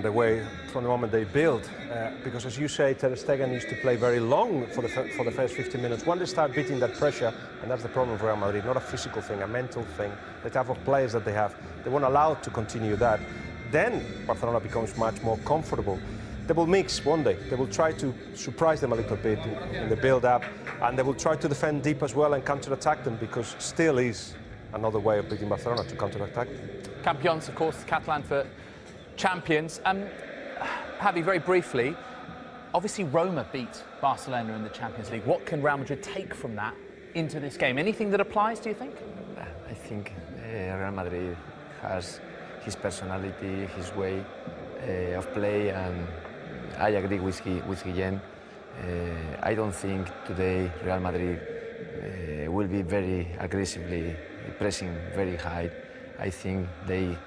The way from the moment they build, because as you say, Ter Stegen needs to play very long for the first 15 minutes. When they start beating that pressure, and that's the problem for Real Madrid, not a physical thing, a mental thing, the type of players that they have, they won't allow to continue that. Then Barcelona becomes much more comfortable. They will mix one day. They will try to surprise them a little bit in the build-up, and they will try to defend deep as well and counter-attack them, because still is another way of beating Barcelona, to counter-attack. Campions, of course, Catalan for champions. Javi, very briefly, obviously Roma beat Barcelona in the Champions League. What can Real Madrid take from that into this game? Anything that applies, do you think? I think Real Madrid has his personality, his way of play, and I agree with Guillem. I don't think today Real Madrid will be very aggressively pressing very high. I think they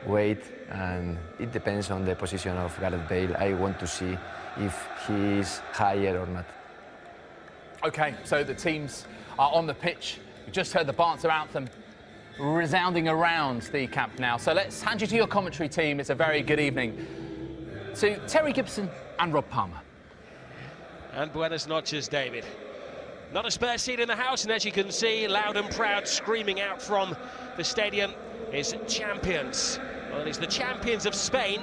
wait, and it depends on the position of Gareth Bale. I want to see if he is higher or not. OK, so the teams are on the pitch. We just heard the Barca anthem resounding around the Camp Nou. So let's hand you to your commentary team. It's a very good evening to Terry Gibson and Rob Palmer. And buenas noches, David. Not a spare seat in the house, and as you can see, loud and proud screaming out from the stadium is champions. Well, it is the champions of Spain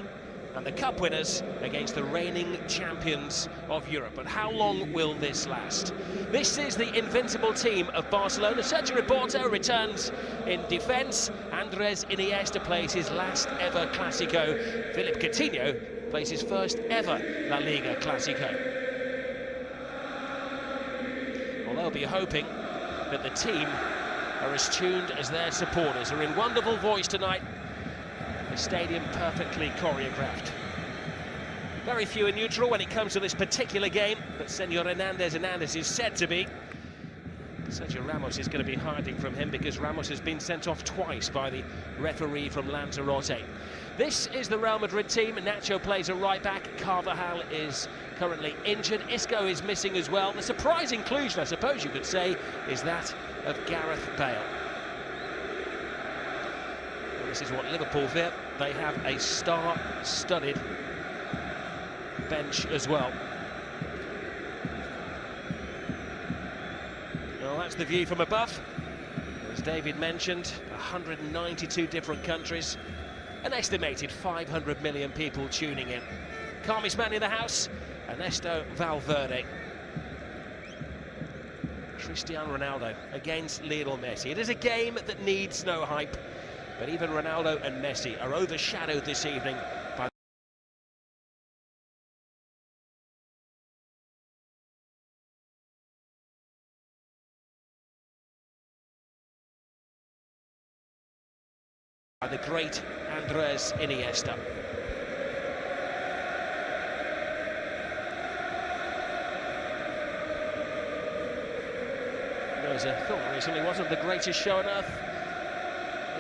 and the cup winners against the reigning champions of Europe. But how long will this last? This is the invincible team of Barcelona. Sergio Roberto returns in defence. Andres Iniesta plays his last ever Clásico. Philippe Coutinho plays his first ever La Liga Clásico. Well, they'll be hoping that the team are as tuned as their supporters are in wonderful voice tonight. The stadium perfectly choreographed. Very few are neutral when it comes to this particular game, but Senor Hernandez is said to be. Sergio Ramos is going to be hiding from him because Ramos has been sent off twice by the referee from Lanzarote. This is the Real Madrid team. Nacho plays a right back. Carvajal is currently injured. Isco is missing as well. The surprise inclusion, I suppose you could say, is that of Gareth Bale. Well, this is what Liverpool fear. They have a star-studded bench as well. Well, that's the view from above. As David mentioned, 192 different countries, an estimated 500 million people tuning in. Calmest man in the house, Ernesto Valverde. Cristiano Ronaldo against Lionel Messi. It is a game that needs no hype, but even Ronaldo and Messi are overshadowed this evening by the great Andres Iniesta. There was a film recently, wasn't the greatest show on earth?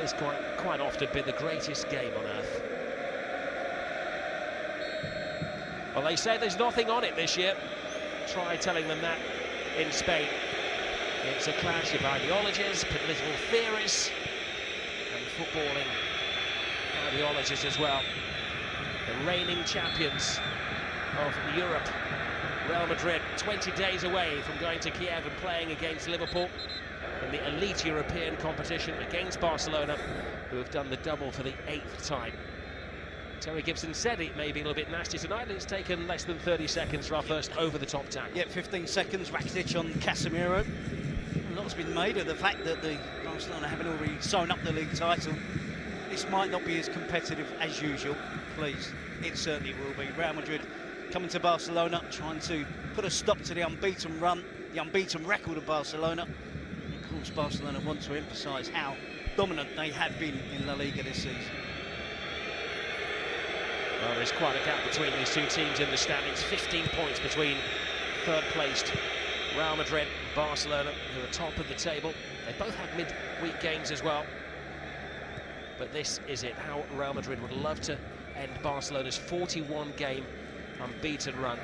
It's quite often been the greatest game on earth. Well, they say there's nothing on it this year. Try telling them that in Spain. It's a clash of ideologies, political theories, and footballing ideologies as well. The reigning champions of Europe, Real Madrid, 20 days away from going to Kiev and playing against Liverpool in the elite European competition against Barcelona, who have done the double for the 8th time. Terry Gibson said it may be a little bit nasty tonight. It's taken less than 30 seconds for our first over-the-top tackle. Yeah, 15 seconds, Rakitic on Casemiro. A lot's been made of the fact that the Barcelona haven't already sewn up the league title. This might not be as competitive as usual. Please, it certainly will be. Real Madrid coming to Barcelona, trying to put a stop to the unbeaten run, the unbeaten record of Barcelona. And of course, Barcelona want to emphasise how dominant they have been in La Liga this season. Well, there's quite a gap between these two teams in the standings. 15 points between third-placed Real Madrid and Barcelona, who are top of the table. They both had mid-week games as well. But this is it, how Real Madrid would love to end Barcelona's 41-game unbeaten run.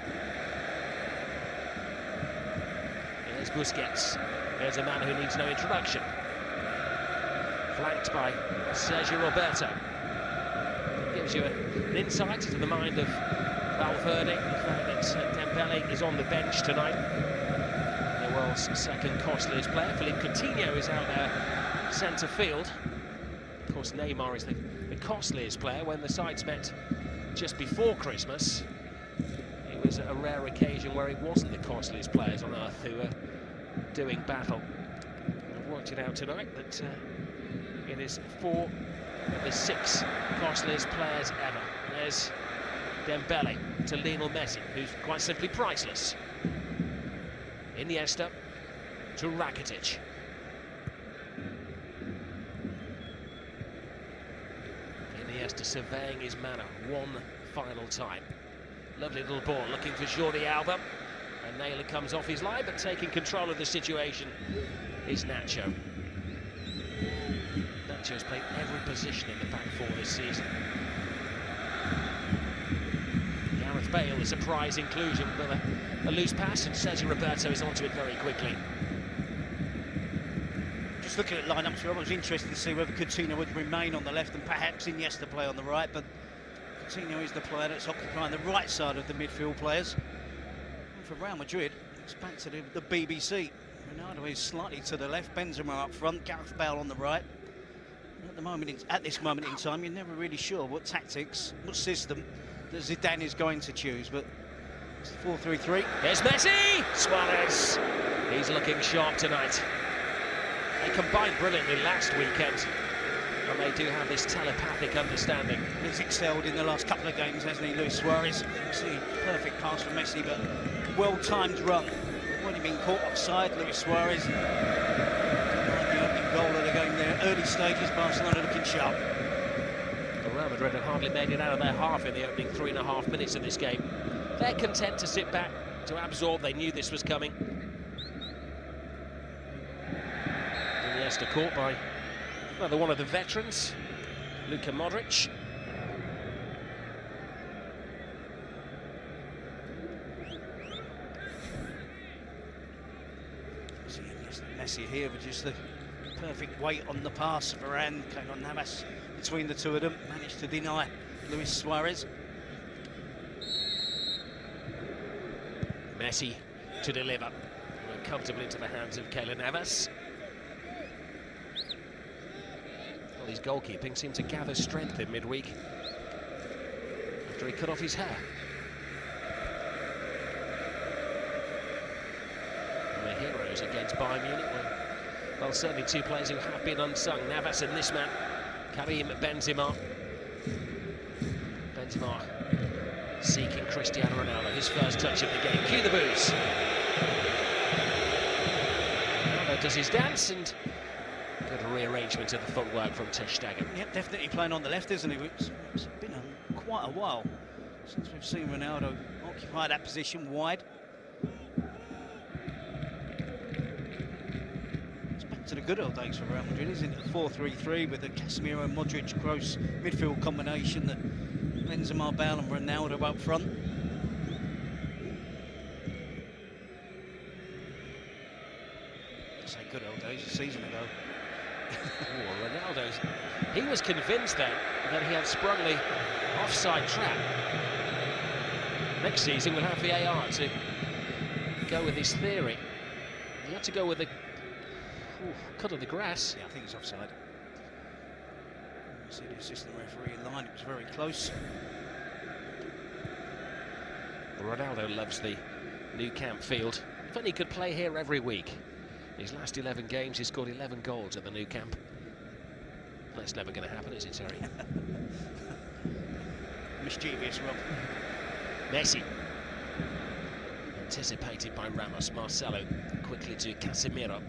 There's Busquets. There's a man who needs no introduction. Flanked by Sergio Roberto. gives you an insight into the mind of Valverde, the fact that Dembele is on the bench tonight. The world's second costliest player. Philippe Coutinho is out there centre field. Of course, Neymar is the costliest player. When the sides met just before Christmas, it was a rare occasion where it wasn't the costliest players on earth who were doing battle. I've worked it out tonight that it is 4 of the 6 costliest players ever. There's Dembele to Lionel Messi, who's quite simply priceless. Iniesta to Rakitic. Iniesta surveying his manner one final time. Lovely little ball looking for Jordi Alba. And Naylor comes off his line, but taking control of the situation is Nacho. Nacho's played every position in the back four this season. Gareth Bale, a surprise inclusion, but a loose pass, and Sergio Roberto is onto it very quickly. Just looking at lineups, I was interested to see whether Coutinho would remain on the left and perhaps Iniesta play on the right, but Coutinho is the player that's occupying the right side of the midfield players. And for Real Madrid, it's back to the BBC. Ronaldo is slightly to the left, Benzema up front, Gareth Bale on the right. At this moment in time, you're never really sure what tactics, what system that Zidane is going to choose, but it's 4-3-3. Here's Messi! Suarez! He's looking sharp tonight. They combined brilliantly last weekend, and they do have this telepathic understanding. He's excelled in the last couple of games, hasn't he, Luis Suarez? See, perfect pass from Messi, but well-timed run. When he'd been caught offside, Luis Suarez. The opening goal of the game there. Early stages, Barcelona looking sharp. Real Madrid had hardly made it out of their half in the opening 3.5 minutes of this game. They're content to sit back, to absorb. They knew this was coming. Iniesta caught by another one of the veterans, Luka Modric. Messi here with just the perfect weight on the pass. Varane, Keylor Navas between the two of them, managed to deny Luis Suarez. Messi to deliver. Comfortably into the hands of Keylor Navas. Well, his goalkeeping seemed to gather strength in midweek after he cut off his hair. And the heroes against Bayern Munich were, well, certainly two players who have been unsung. Navas and this man, Karim Benzema. Benzema seeking Cristiano Ronaldo, his first touch of the game. Cue the boos. Ronaldo does his dance, and good rearrangement of the footwork from Ter Stegen. Yep, definitely playing on the left, isn't he? It's been quite a while since we've seen Ronaldo occupy that position wide. It's back to the good old days for Real Madrid, isn't it? 4-3-3 with the Casemiro, Modric, Kroos midfield combination, that Benzema, Bale and Ronaldo up front. Say good old days, a season ago. Oh, Ronaldo's. He was convinced then that he had sprung the offside trap. Next season we'll have VAR to go with his theory. He had to go with the cut of the grass. Yeah, I think he's offside. See the assistant referee in line, it was very close. Ronaldo loves the Nou Camp field. If only he could play here every week. His last 11 games, he scored 11 goals at the Nou Camp. That's never going to happen, is it, Terry? Mischievous, Rob. Messi. Anticipated by Ramos. Marcelo quickly to Casemiro.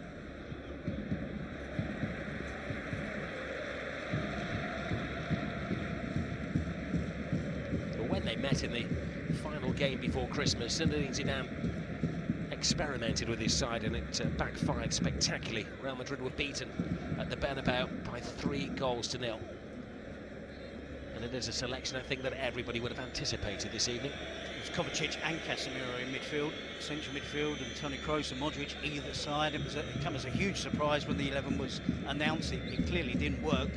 When they met in the final game before Christmas, Zinedine Zidane experimented with his side, and it backfired spectacularly. Real Madrid were beaten at the Bernabeu by 3-0. And it is a selection, I think, that everybody would have anticipated this evening. It was Kovacic and Casemiro in midfield, central midfield, and Toni Kroos and Modric either side. It came as a huge surprise when the 11 was announced. It clearly didn't work.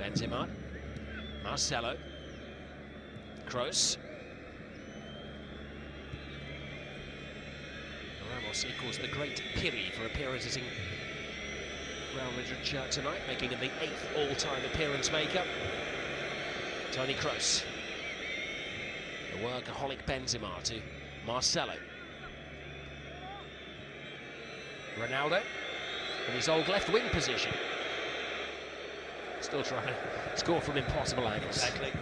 Benzema. Marcelo. Kroos. Ramos equals the great Piri for appearances in Real Madrid shirt tonight, making him the 8th all-time appearance maker. Toni Kroos. The workaholic Benzema to Marcelo. Ronaldo in his old left wing position. Still trying to score from impossible angles. Exactly.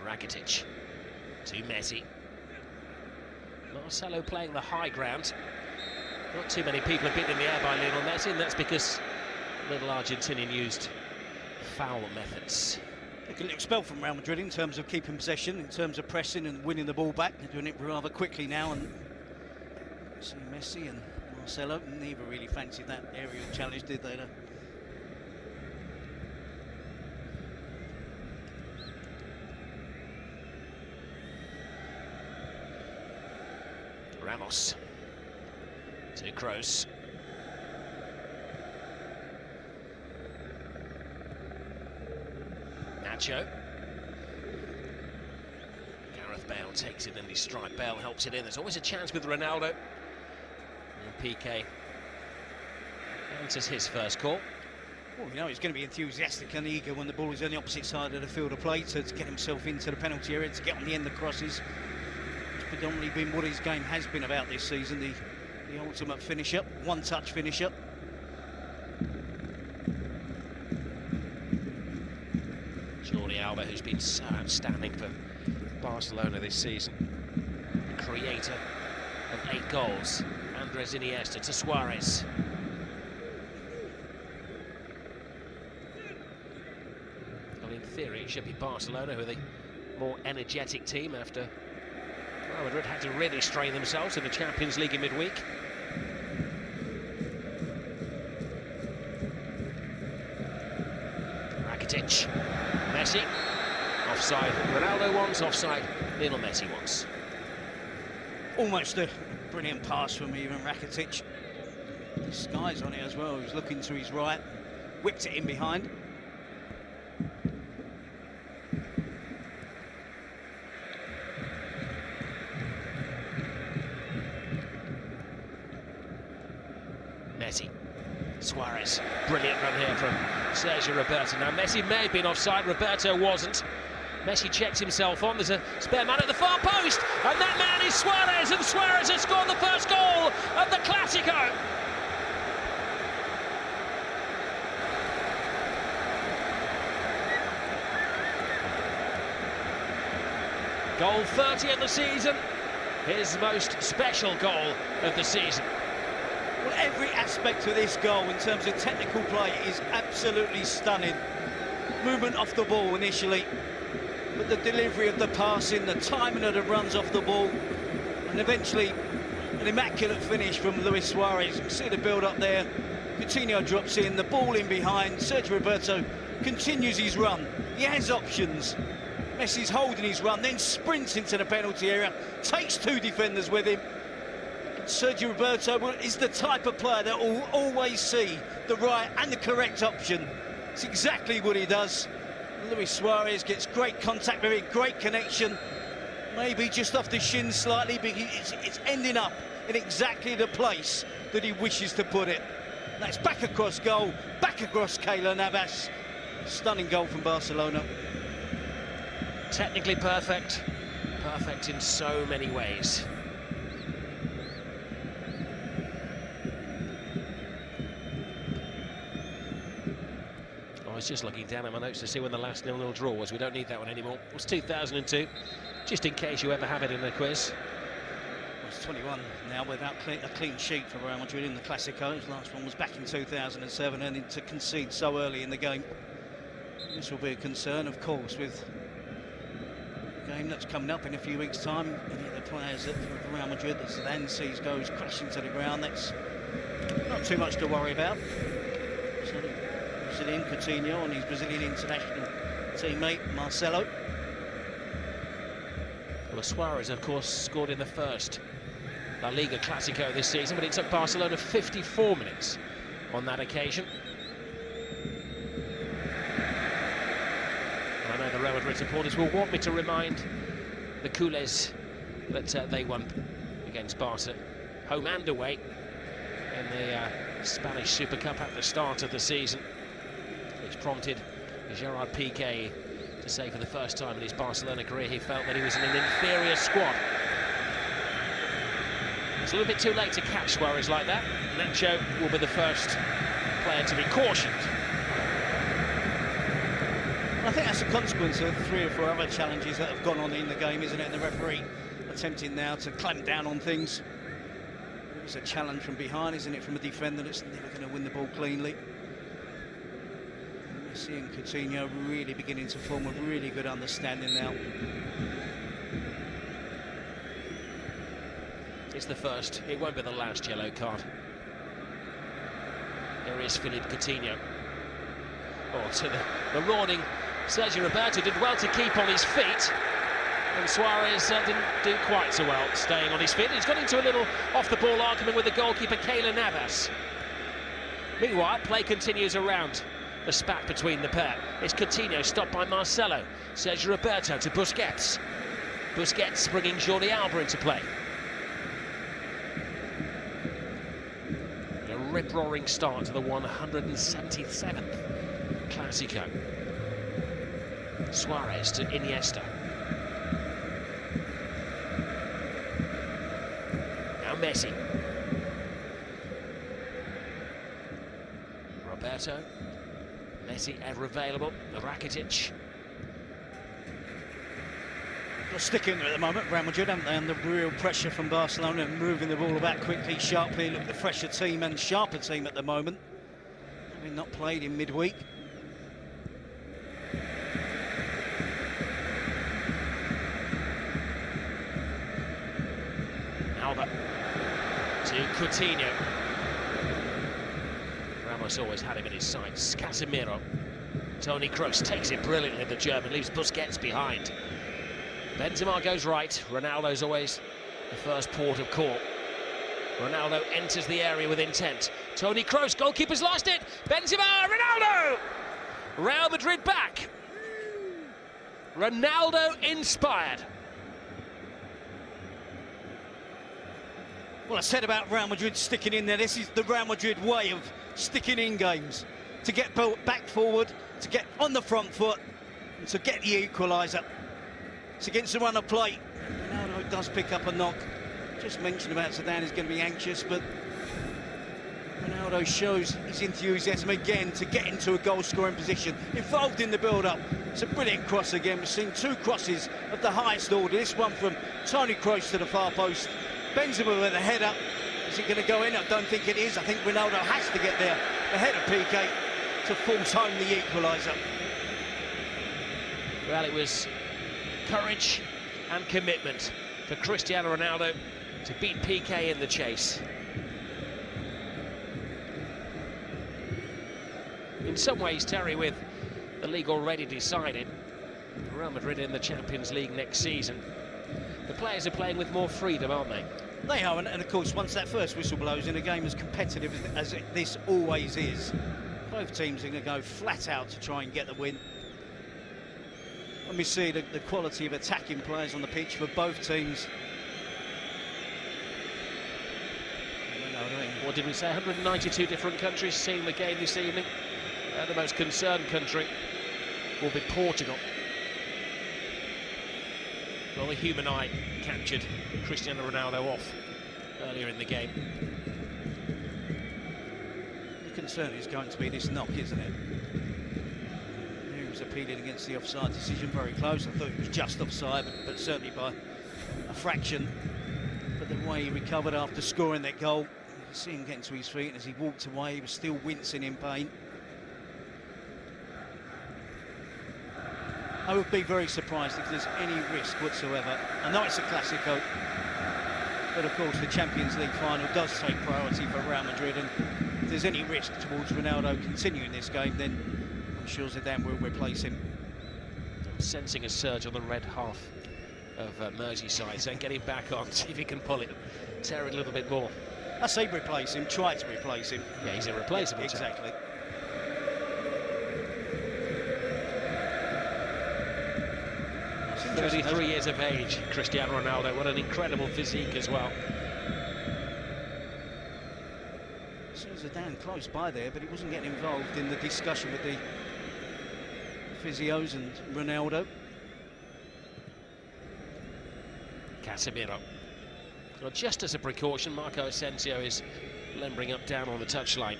Rakitic to Messi. Marcelo playing the high ground. Not too many people have been in the air by Lionel Messi, and that's because little Argentinian used foul methods. They can expel from Real Madrid in terms of keeping possession, in terms of pressing and winning the ball back. They're doing it rather quickly now, and see Messi and Marcelo neither really fancied that aerial challenge, did they? No? Ramos to Kroos. Nacho. Gareth Bale takes it in his stride. Bale helps it in. There's always a chance with Ronaldo. And Piqué answers his first call. Well, you know, he's going to be enthusiastic and eager when the ball is on the opposite side of the field of play to get himself into the penalty area, to get on the end of crosses. It's predominantly been what his game has been about this season, the ultimate finisher, one-touch finisher. Jordi Alba, who's been so outstanding for Barcelona this season. The creator of 8 goals. Andres Iniesta to Suarez. Well, in theory, it should be Barcelona who are the more energetic team after Real Madrid had to really strain themselves in the Champions League in midweek. Rakitic. Messi. Offside. Ronaldo wants, offside. Lionel Messi wants. Almost a brilliant pass from even Rakitic. The sky's on it as well. He's looking to his right, whipped it in behind. Messi. Suarez. Brilliant run here from Sergio Roberto. Now, Messi may have been offside. Roberto wasn't. Messi checks himself on. There's a spare man at the far post. And that man is Suarez. And Suarez has scored the first goal of the Clásico. Goal 30 of the season. His most special goal of the season. Well, every aspect of this goal in terms of technical play is absolutely stunning. Movement off the ball initially, but the delivery of the passing, the timing of the runs off the ball, and eventually an immaculate finish from Luis Suarez. You see the build-up there. Coutinho drops in, the ball in behind. Sergio Roberto continues his run. He has options. Messi's holding his run, then sprints into the penalty area, takes 2 defenders with him. Sergio Roberto is the type of player that will always see the right and the correct option. It's exactly what he does. Luis Suarez gets great contact with it, great connection. Maybe just off the shin slightly, but it's ending up in exactly the place that he wishes to put it. That's back across goal, back across Keylor Navas. Stunning goal from Barcelona. Technically perfect. Perfect in so many ways. I was just looking down at my notes to see when the last 0-0 draw was. We don't need that one anymore. It was 2002, just in case you ever have it in a quiz. Well, it's 21 now without a clean sheet for Real Madrid in the Clásico. His last one was back in 2007, and to concede so early in the game. This will be a concern, of course, with the game that's coming up in a few weeks' time. Any of the players that for Real Madrid that Zidane sees goes crashing to the ground, that's not too much to worry about. So, Brazilian Coutinho and his Brazilian international teammate Marcelo. Well, Suarez, of course, scored in the first La Liga Clásico this season, but it took Barcelona 54 minutes on that occasion. know the Real Madrid supporters will want me to remind the Culés that they won against Barca, home and away, in the Spanish Super Cup at the start of the season, which prompted Gerard Piqué to say for the first time in his Barcelona career he felt that he was in an inferior squad. It's a little bit too late to catch Suarez like that. Nacho will be the first player to be cautioned. I think that's a consequence of 3 or 4 other challenges that have gone on in the game, isn't it? And the referee attempting now to clamp down on things. It's a challenge from behind, isn't it, from a defender that's never going to win the ball cleanly. Messi and Coutinho really beginning to form a really good understanding now. It's the first, it won't be the last yellow card. There is Philippe Coutinho. Oh, to the marauding Sergio Roberto did well to keep on his feet, and Suarez didn't do quite so well staying on his feet. He's got into a little off-the-ball argument with the goalkeeper, Keylor Navas. Meanwhile, play continues around the spat between the pair. It's Coutinho stopped by Marcelo. Sergio Roberto to Busquets. Busquets bringing Jordi Alba into play. A rip-roaring start to the 177th Clásico. Suarez to Iniesta. Now Messi. Roberto. Messi ever available. Rakitic. Got stick in there at the moment, Real Madrid, haven't they, under real pressure from Barcelona and moving the ball about quickly, sharply. Look, the fresher team and sharper team at the moment, having not played in midweek. Alba to Coutinho. Ramos always had him in his sights. Casemiro. Toni Kroos takes it brilliantly, the German, leaves Busquets behind. Benzema goes right. Ronaldo's always the first port of call. Ronaldo enters the area with intent. Toni Kroos, goalkeeper's lost it. Benzema, Ronaldo! Real Madrid back. Ronaldo inspired. Well, I said about Real Madrid sticking in there. This is the Real Madrid way of sticking in games. To get back forward, to get on the front foot, and to get the equaliser. It's against the run of play. Ronaldo does pick up a knock. Just mentioned about Zidane is going to be anxious, but Ronaldo shows his enthusiasm again to get into a goal-scoring position, involved in the build-up. It's a brilliant cross again. We've seen 2 crosses of the highest order. This one from Toni Kroos to the far post. Benzema with a header. Is it going to go in? I don't think it is. I think Ronaldo has to get there ahead of Piqué to force home the equaliser. Well, it was courage and commitment for Cristiano Ronaldo to beat Piqué in the chase. In some ways, Terry, with the league already decided, Real Madrid in the Champions League next season, the players are playing with more freedom, aren't they? They are, and of course, once that first whistle blows in a game as competitive as this always is, both teams are going to go flat out to try and get the win. When we see the quality of attacking players on the pitch for both teams. What did we say? 192 different countries seeing the game this evening. The most concerned country will be Portugal. Well, the human eye captured Cristiano Ronaldo off earlier in the game. The concern is going to be this knock, isn't it? He was appealing against the offside decision, very close. I thought it was just offside, but certainly by a fraction. But the way he recovered after scoring that goal, you could see him getting to his feet, and as he walked away, he was still wincing in pain. I would be very surprised if there's any risk whatsoever. I know it's a Clásico, but of course the Champions League final does take priority for Real Madrid, and if there's any risk towards Ronaldo continuing this game, then I'm sure Zidane will replace him. I'm sensing a surge on the red half of Merseyside, so get him back on, see if he can pull it, tear it a little bit more. I say replace him, try to replace him. Yeah, he's irreplaceable. Exactly. 33 years of age, Cristiano Ronaldo. What an incredible physique as well. So Zidane close by there, but he wasn't getting involved in the discussion with the physios and Ronaldo. Casemiro. Well, just as a precaution, Marco Asensio is limbering up down on the touchline.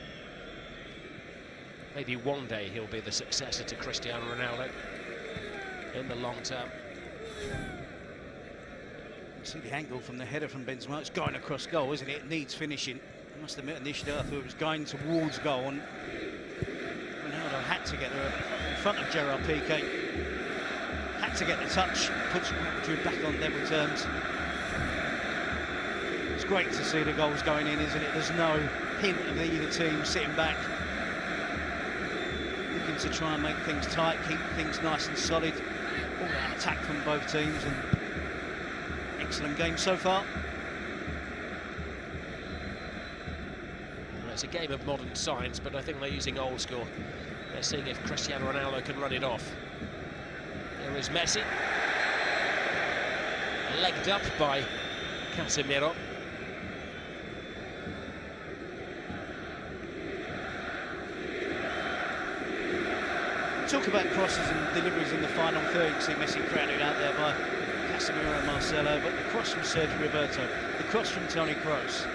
Maybe one day he'll be the successor to Cristiano Ronaldo in the long term. You see the angle from the header from Benzema. It's going across goal, isn't it? It needs finishing. I must admit, initially I thought it was going towards goal, and Ronaldo had to get there in front of Gerard Piqué. Had to get the touch, puts Real Madrid back on level terms. It's great to see the goals going in, isn't it? There's no hint of either team sitting back, looking to try and make things tight, keep things nice and solid. All-out attack from both teams, and excellent game so far. Well, it's a game of modern science, but I think they're using old school. They're seeing if Cristiano Ronaldo can run it off. Here is Messi. Legged up by Casemiro. Talk about crosses and deliveries in the final third. You see Messi crowded out there by Casemiro and Marcelo, but the cross from Sergio Roberto, the cross from Toni Kroos,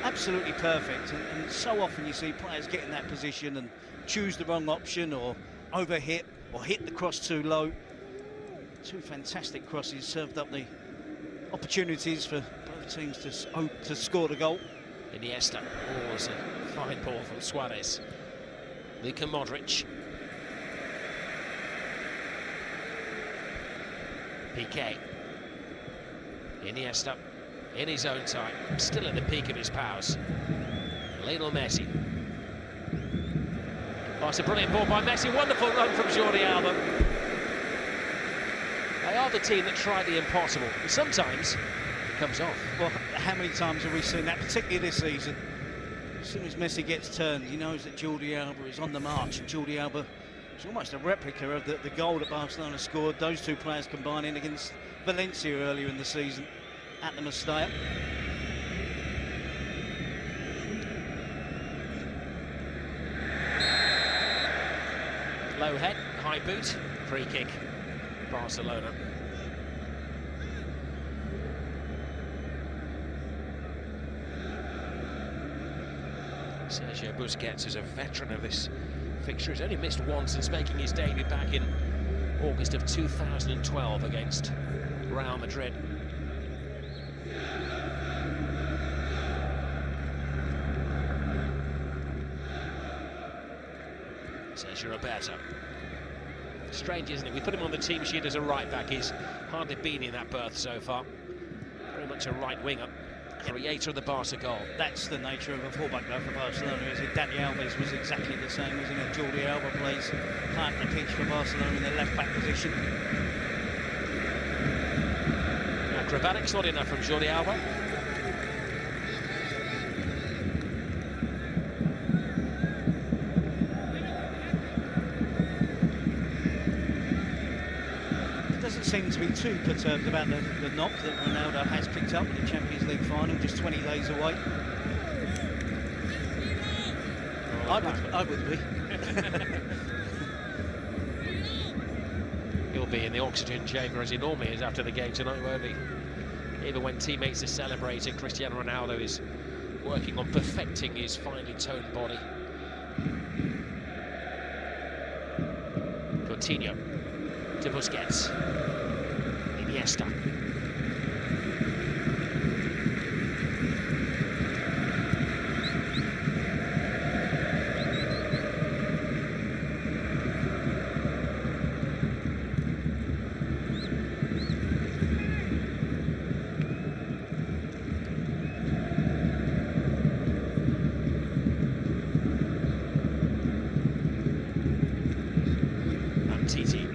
absolutely perfect. And so often you see players get in that position and choose the wrong option, or overhit, or hit the cross too low. Two fantastic crosses served up the opportunities for both teams to score the goal. Iniesta. Oh, it's a fine ball from Suarez. Luka Modric. Piqué. Iniesta in his own time, still at the peak of his powers. Lionel Messi. Oh, it's a brilliant ball by Messi. Wonderful run from Jordi Alba. They are the team that try the impossible, and sometimes it comes off. Well, how many times have we seen that, particularly this season? As soon as Messi gets turned, he knows that Jordi Alba is on the march, and Jordi Alba is almost a replica of the goal that Barcelona scored. Those two players combining against Valencia earlier in the season at the Mestalla. Low head, high boot, free kick, Barcelona. Sergio Busquets is a veteran of this fixture. He's only missed once since making his debut back in August of 2012 against Real Madrid. Sergio Roberto. Strange, isn't it? We put him on the team sheet as a right-back. He's hardly been in that berth so far. Very much a right-winger. Creator of the Barca goal. That's the nature of a fullback though for Barcelona, is it? Dani Alves was exactly the same, wasn't it? Jordi Alba plays high up the pitch for Barcelona in the left-back position. Acrobatics not enough from Jordi Alba. Seem to be too perturbed about the knock that Ronaldo has picked up in the Champions League final, just 20 days away. I would be. He'll be in the oxygen chamber as he normally is after the game tonight, won't he? Even when teammates are celebrating, Cristiano Ronaldo is working on perfecting his finely toned body. Coutinho to Busquets. Iniesta. Titi.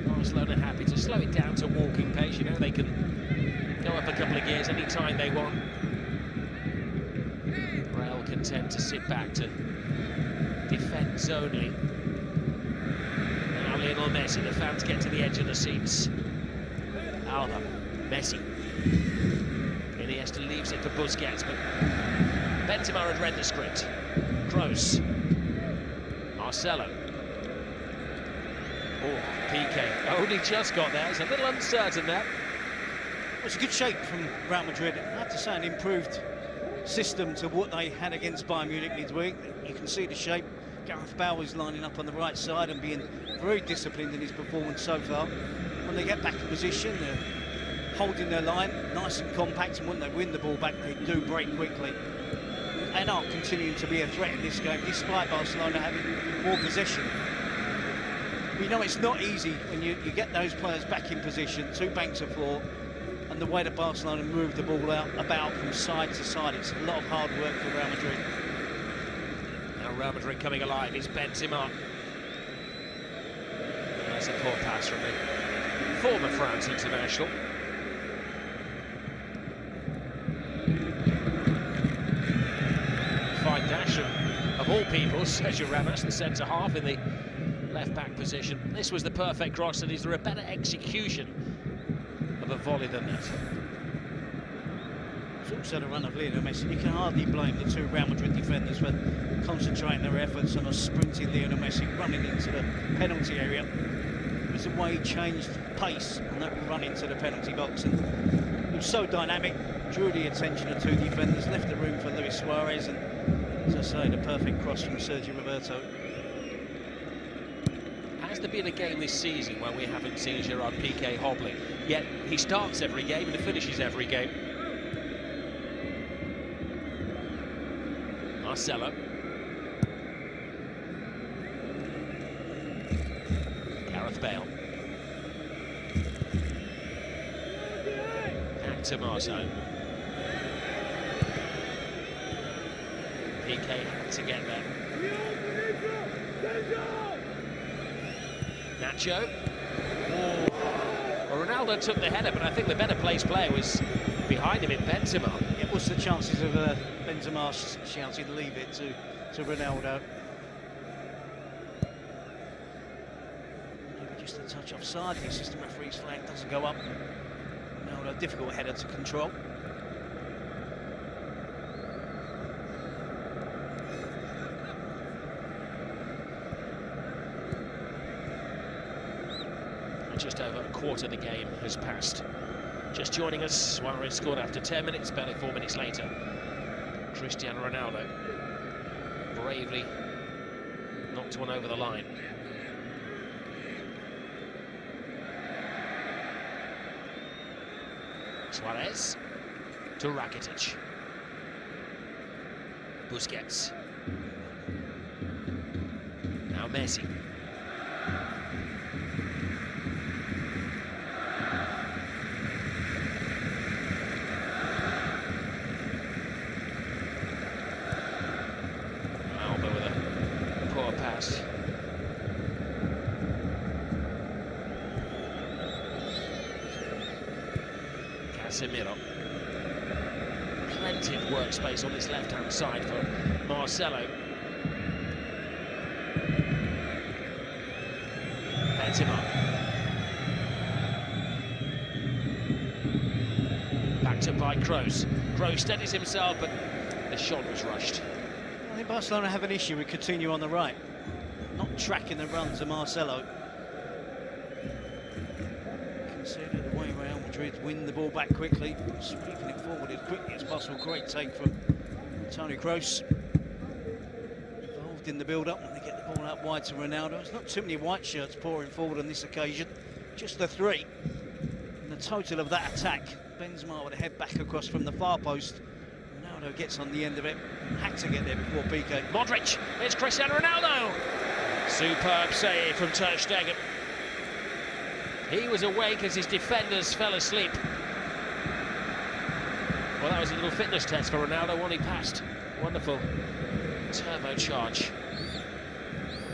Barcelona happy to slow it down to walking pace. You know, they can go up a couple of gears any time they want. Real can tend to sit back to defend zonally. Now Lionel Messi, the fans get to the edge of the seats. Alba, Messi. Iniesta leaves it for Busquets, but Benzema had read the script. Kroos. Marcelo. Oh, Piqué only just got there. He's a little uncertain there. It was a good shape from Real Madrid. I have to say, an improved system to what they had against Bayern Munich midweek. You can see the shape. Gareth Bale's lining up on the right side and being very disciplined in his performance so far. When they get back in position, they're holding their line, nice and compact, and when they win the ball back, they do break quickly. And are continuing to be a threat in this game, despite Barcelona having more possession. You know, it's not easy when you get those players back in position, two banks of four, and the way that Barcelona move the ball about from side to side. It's a lot of hard work for Real Madrid. Now Real Madrid coming alive is Benzema. There's a poor pass from the former France international. Fine dash of all people, Sergio Ramos, the centre-half in the left-back position. This was the perfect cross, and is there a better execution of a volley than that? It's also the run of Lionel Messi. You can hardly blame the two Real Madrid defenders for concentrating their efforts on a sprinting Lionel Messi running into the penalty area. It was the way he changed pace on that run into the penalty box, and it was so dynamic, drew the attention of two defenders, left the room for Luis Suarez, and as I say, the perfect cross from Sergio Roberto. Has there been a game this season where we haven't seen Gerard Piqué hobbling? Yet he starts every game and he finishes every game. Marcelo. Gareth Bale. Back to Marcelo. Piqué had to get there. Nacho. Oh. Well, Ronaldo took the header, but I think the better placed player was behind him in Benzema. Yeah, what's the chances of Benzema shouting leave it to Ronaldo? Maybe just a touch offside. The assistant referee's flag doesn't go up. Ronaldo, difficult header to control. Just over a quarter of the game has passed. Just joining us, Suarez scored after 10 minutes, barely 4 minutes later. Cristiano Ronaldo bravely knocked one over the line. Suarez to Rakitic. Busquets. Now Messi. Casemiro. Plenty of workspace on this left-hand side for Marcelo. Benzema. Backed up by Kroos. Kroos steadies himself, but the shot was rushed. I think Barcelona have an issue with Coutinho on the right, not tracking the run to Marcelo. Consider the way Real Madrid win the ball back quickly, sweeping it forward as quickly as possible. Great take from Toni Kroos. Involved in the build-up when they get the ball out wide to Ronaldo. There's not too many white shirts pouring forward on this occasion, just the three. And the total of that attack, Benzema with a head back across from the far post. Ronaldo gets on the end of it, had to get there before Piqué. Modric, it's Cristiano Ronaldo. Superb save from Ter Stegen. He was awake as his defenders fell asleep. Well, that was a little fitness test for Ronaldo, one he passed. Wonderful turbocharge.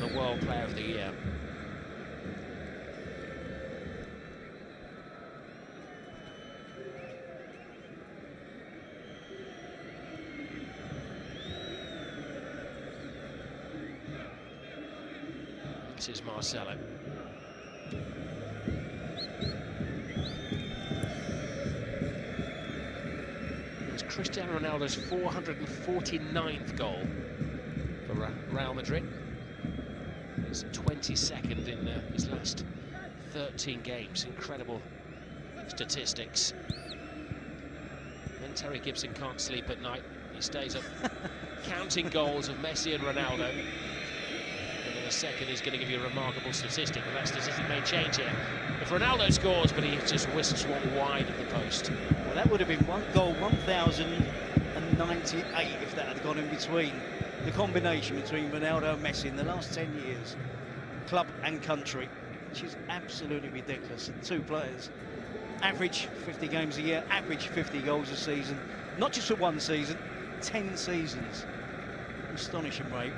The World Player of the Year. This is Marcelo. It's Cristiano Ronaldo's 449th goal for Real Madrid. It's 22nd in his last 13 games. Incredible statistics. Then Terry Gibson can't sleep at night. He stays up counting goals of Messi and Ronaldo. And in a second he's going to give you a remarkable statistic, but that statistic may change here. If Ronaldo scores, but he just whisks one wide of the post. Well, that would have been one goal 1,098 if that had gone in between. The combination between Ronaldo and Messi in the last 10 years, club and country, which is absolutely ridiculous. And two players average 50 games a year, average 50 goals a season, not just for one season, 10 seasons. Astonishing rate.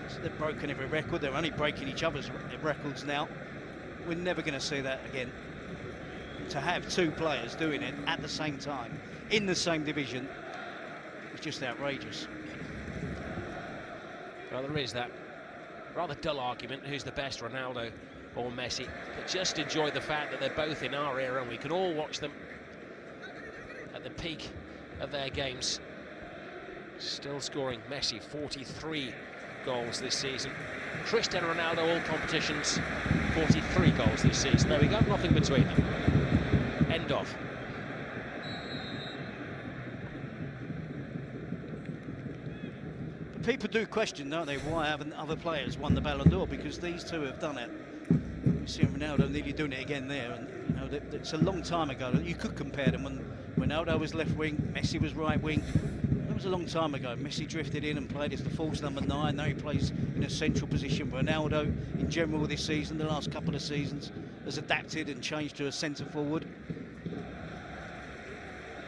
So they've broken every record. They're only breaking each other's records now. We're never going to see that again. To have two players doing it at the same time in the same division is just outrageous. Well, there is that rather dull argument, who's the best, Ronaldo or Messi, but just enjoy the fact that they're both in our era and we can all watch them at the peak of their games. Still scoring. Messi 43 goals this season. Cristiano Ronaldo, all competitions, 43 goals this season. There we go, nothing between them. End of. But people do question, don't they, why haven't other players won the Ballon d'Or? Because these two have done it. You see Ronaldo nearly doing it again there, and you know it's a long time ago. You could compare them when Ronaldo was left wing, Messi was right wing. That was a long time ago. Messi drifted in and played as the false number 9. Now he plays in a central position. Ronaldo, in general this season, the last couple of seasons, has adapted and changed to a centre forward.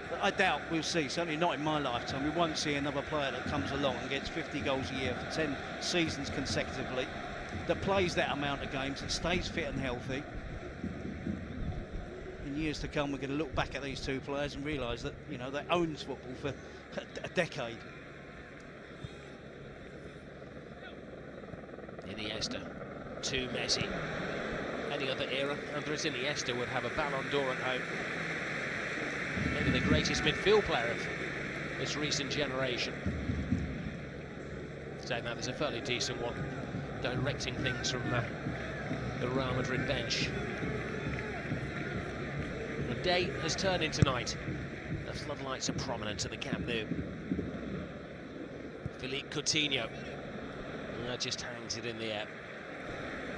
But I doubt we'll see, certainly not in my lifetime, we won't see another player that comes along and gets 50 goals a year for 10 seasons consecutively, that plays that amount of games, that stays fit and healthy. In years to come, we're going to look back at these two players and realise that, you know, they owned football for a decade. Iniesta to Messi. Any other era, Andres Iniesta would have a Ballon d'Or at home. Maybe the greatest midfield player of this recent generation. Saying that, there's a fairly decent one directing things from the Real Madrid bench. The day has turned into night. The floodlights are prominent at the Camp Nou. Philippe Coutinho just hangs it in the air.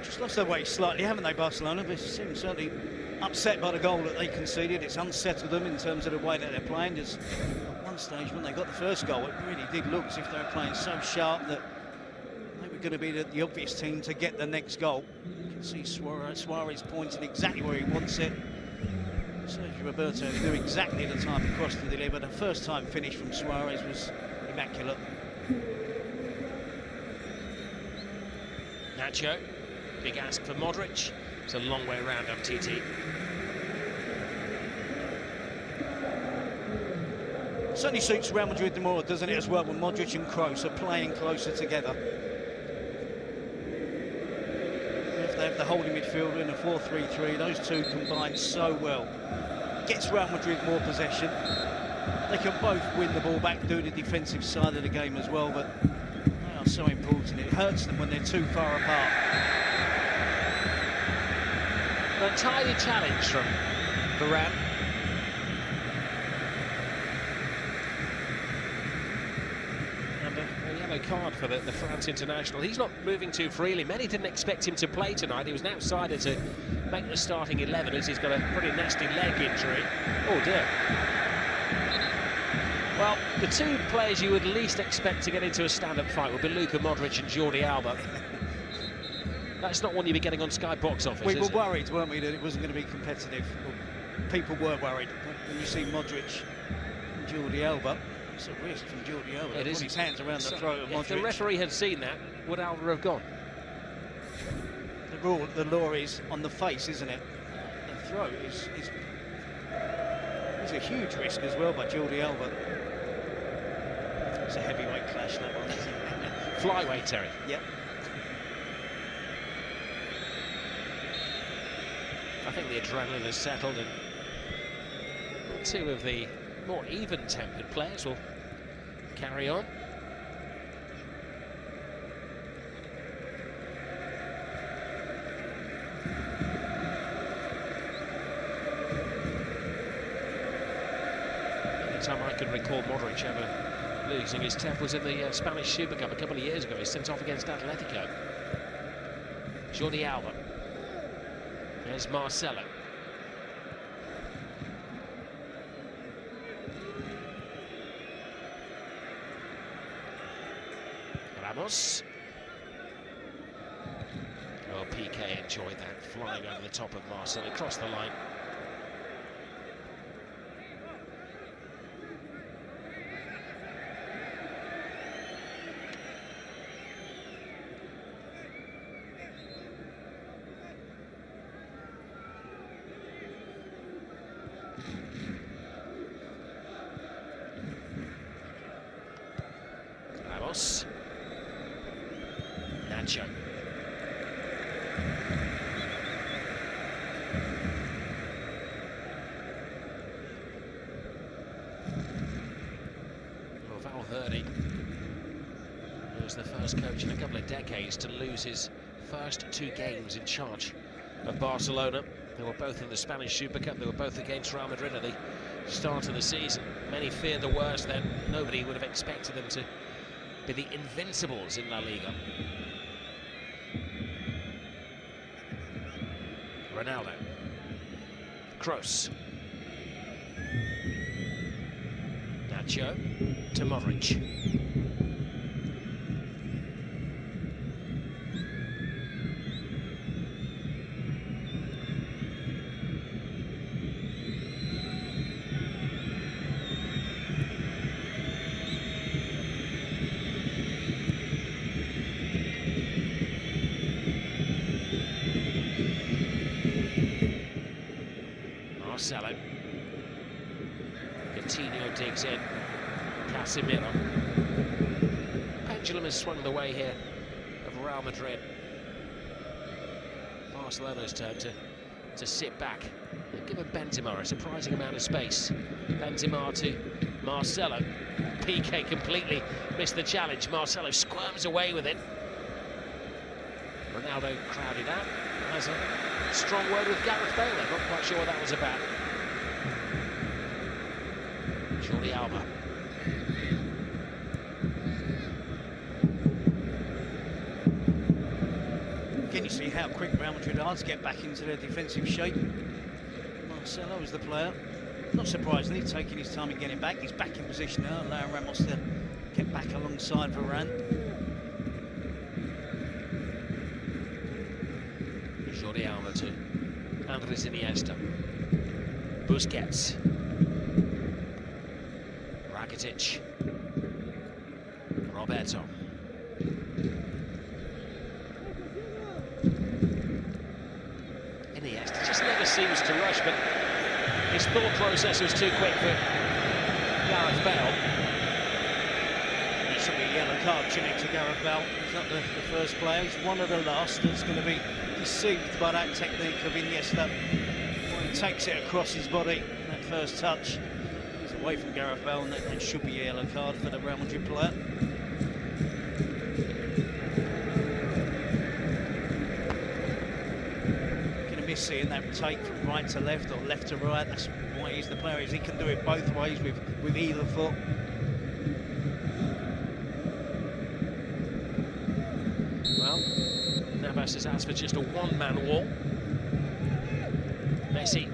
Just lost their way slightly, haven't they, Barcelona? They seem certainly upset by the goal that they conceded. It's unsettled them in terms of the way that they're playing. Just at one stage when they got the first goal, it really did look as if they were playing so sharp that they were going to be the obvious team to get the next goal. You can see Suarez pointing exactly where he wants it. Sergio Roberto knew exactly the type of cross to deliver. The first time finish from Suarez was immaculate. Nacho, big ask for Modric. It's a long way around MTT. Certainly suits Real Madrid more, doesn't it, as well, when Modric and Kroos are playing closer together. If they have the holding midfielder in a 4-3-3, those two combine so well. Gets Real Madrid more possession. They can both win the ball back, do the defensive side of the game as well, but they are so important. It hurts them when they're too far apart. A tiny challenge from Varane. And a yellow card for the France international. He's not moving too freely. Many didn't expect him to play tonight. He was an outsider to make the starting 11 as he's got a pretty nasty leg injury. Oh dear. Well, the two players you would least expect to get into a stand-up fight would be Luka Modric and Jordi Alba. That's not one you'd be getting on Sky Box Office, We were worried, weren't we, that it wasn't going to be competitive. People were worried. When you see Modric and Jordi Alba, it's a risk from Jordi Alba. He put his hands around the throat of Modric. If the referee had seen that, would Alba have gone? The law is on the face, isn't it? The throat is a huge risk as well by Jordi Alba. It's a heavyweight clash, that one, isn't it? Flyweight, Terry. Yep. I think the adrenaline has settled, and two of the more even-tempered players will carry on. The only time I can recall Modric ever losing his temper was in the Spanish Super Cup a couple of years ago. He sent off against Atletico. Jordi Alba. There's Marcelo. Ramos. Oh, PK enjoyed that, flying over the top of Marcelo, across the line. Ramos. Nacho. Well, Valverde was the first coach in a couple of decades to lose his first 2 games in charge of Barcelona. They were both in the Spanish Super Cup. They were both against Real Madrid at the start of the season. Many feared the worst then. Nobody would have expected them to be the invincibles in La Liga. Ronaldo. Kroos. Nacho to Modric. Marcelo. Coutinho digs in. Casemiro. Pendulum has swung the way here of Real Madrid. Barcelona's turn to sit back. They've given Benzema a surprising amount of space. Benzema to Marcelo. PK completely missed the challenge. Marcelo squirms away with it. Ronaldo crowded out. Has a strong word with Gareth Bale. Not quite sure what that was about. Jordi Alba. Can you see how quick Real Madrid are to get back into their defensive shape? Marcelo is the player. Not surprisingly, taking his time in getting back. He's back in position now, allowing Ramos to get back alongside Varane. Jordi Alba to Andres Iniesta. Busquets. Rakitic. Roberto. Iniesta just never seems to rush, but his thought process was too quick for Gareth Bale. This will be a yellow card, shouldn't it, to Gareth Bale? He's not the first player, he's one of the last that's going to be deceived by that technique of Iniesta. When he takes it across his body, that first touch, he's away from Gareth Bale, and that should be a yellow card for the Real Madrid player. Going to miss seeing that take from right to left or left to right. That's why he's the player, is he can do it both ways with either foot. Well, Navas has asked for just a one-man wall. Messi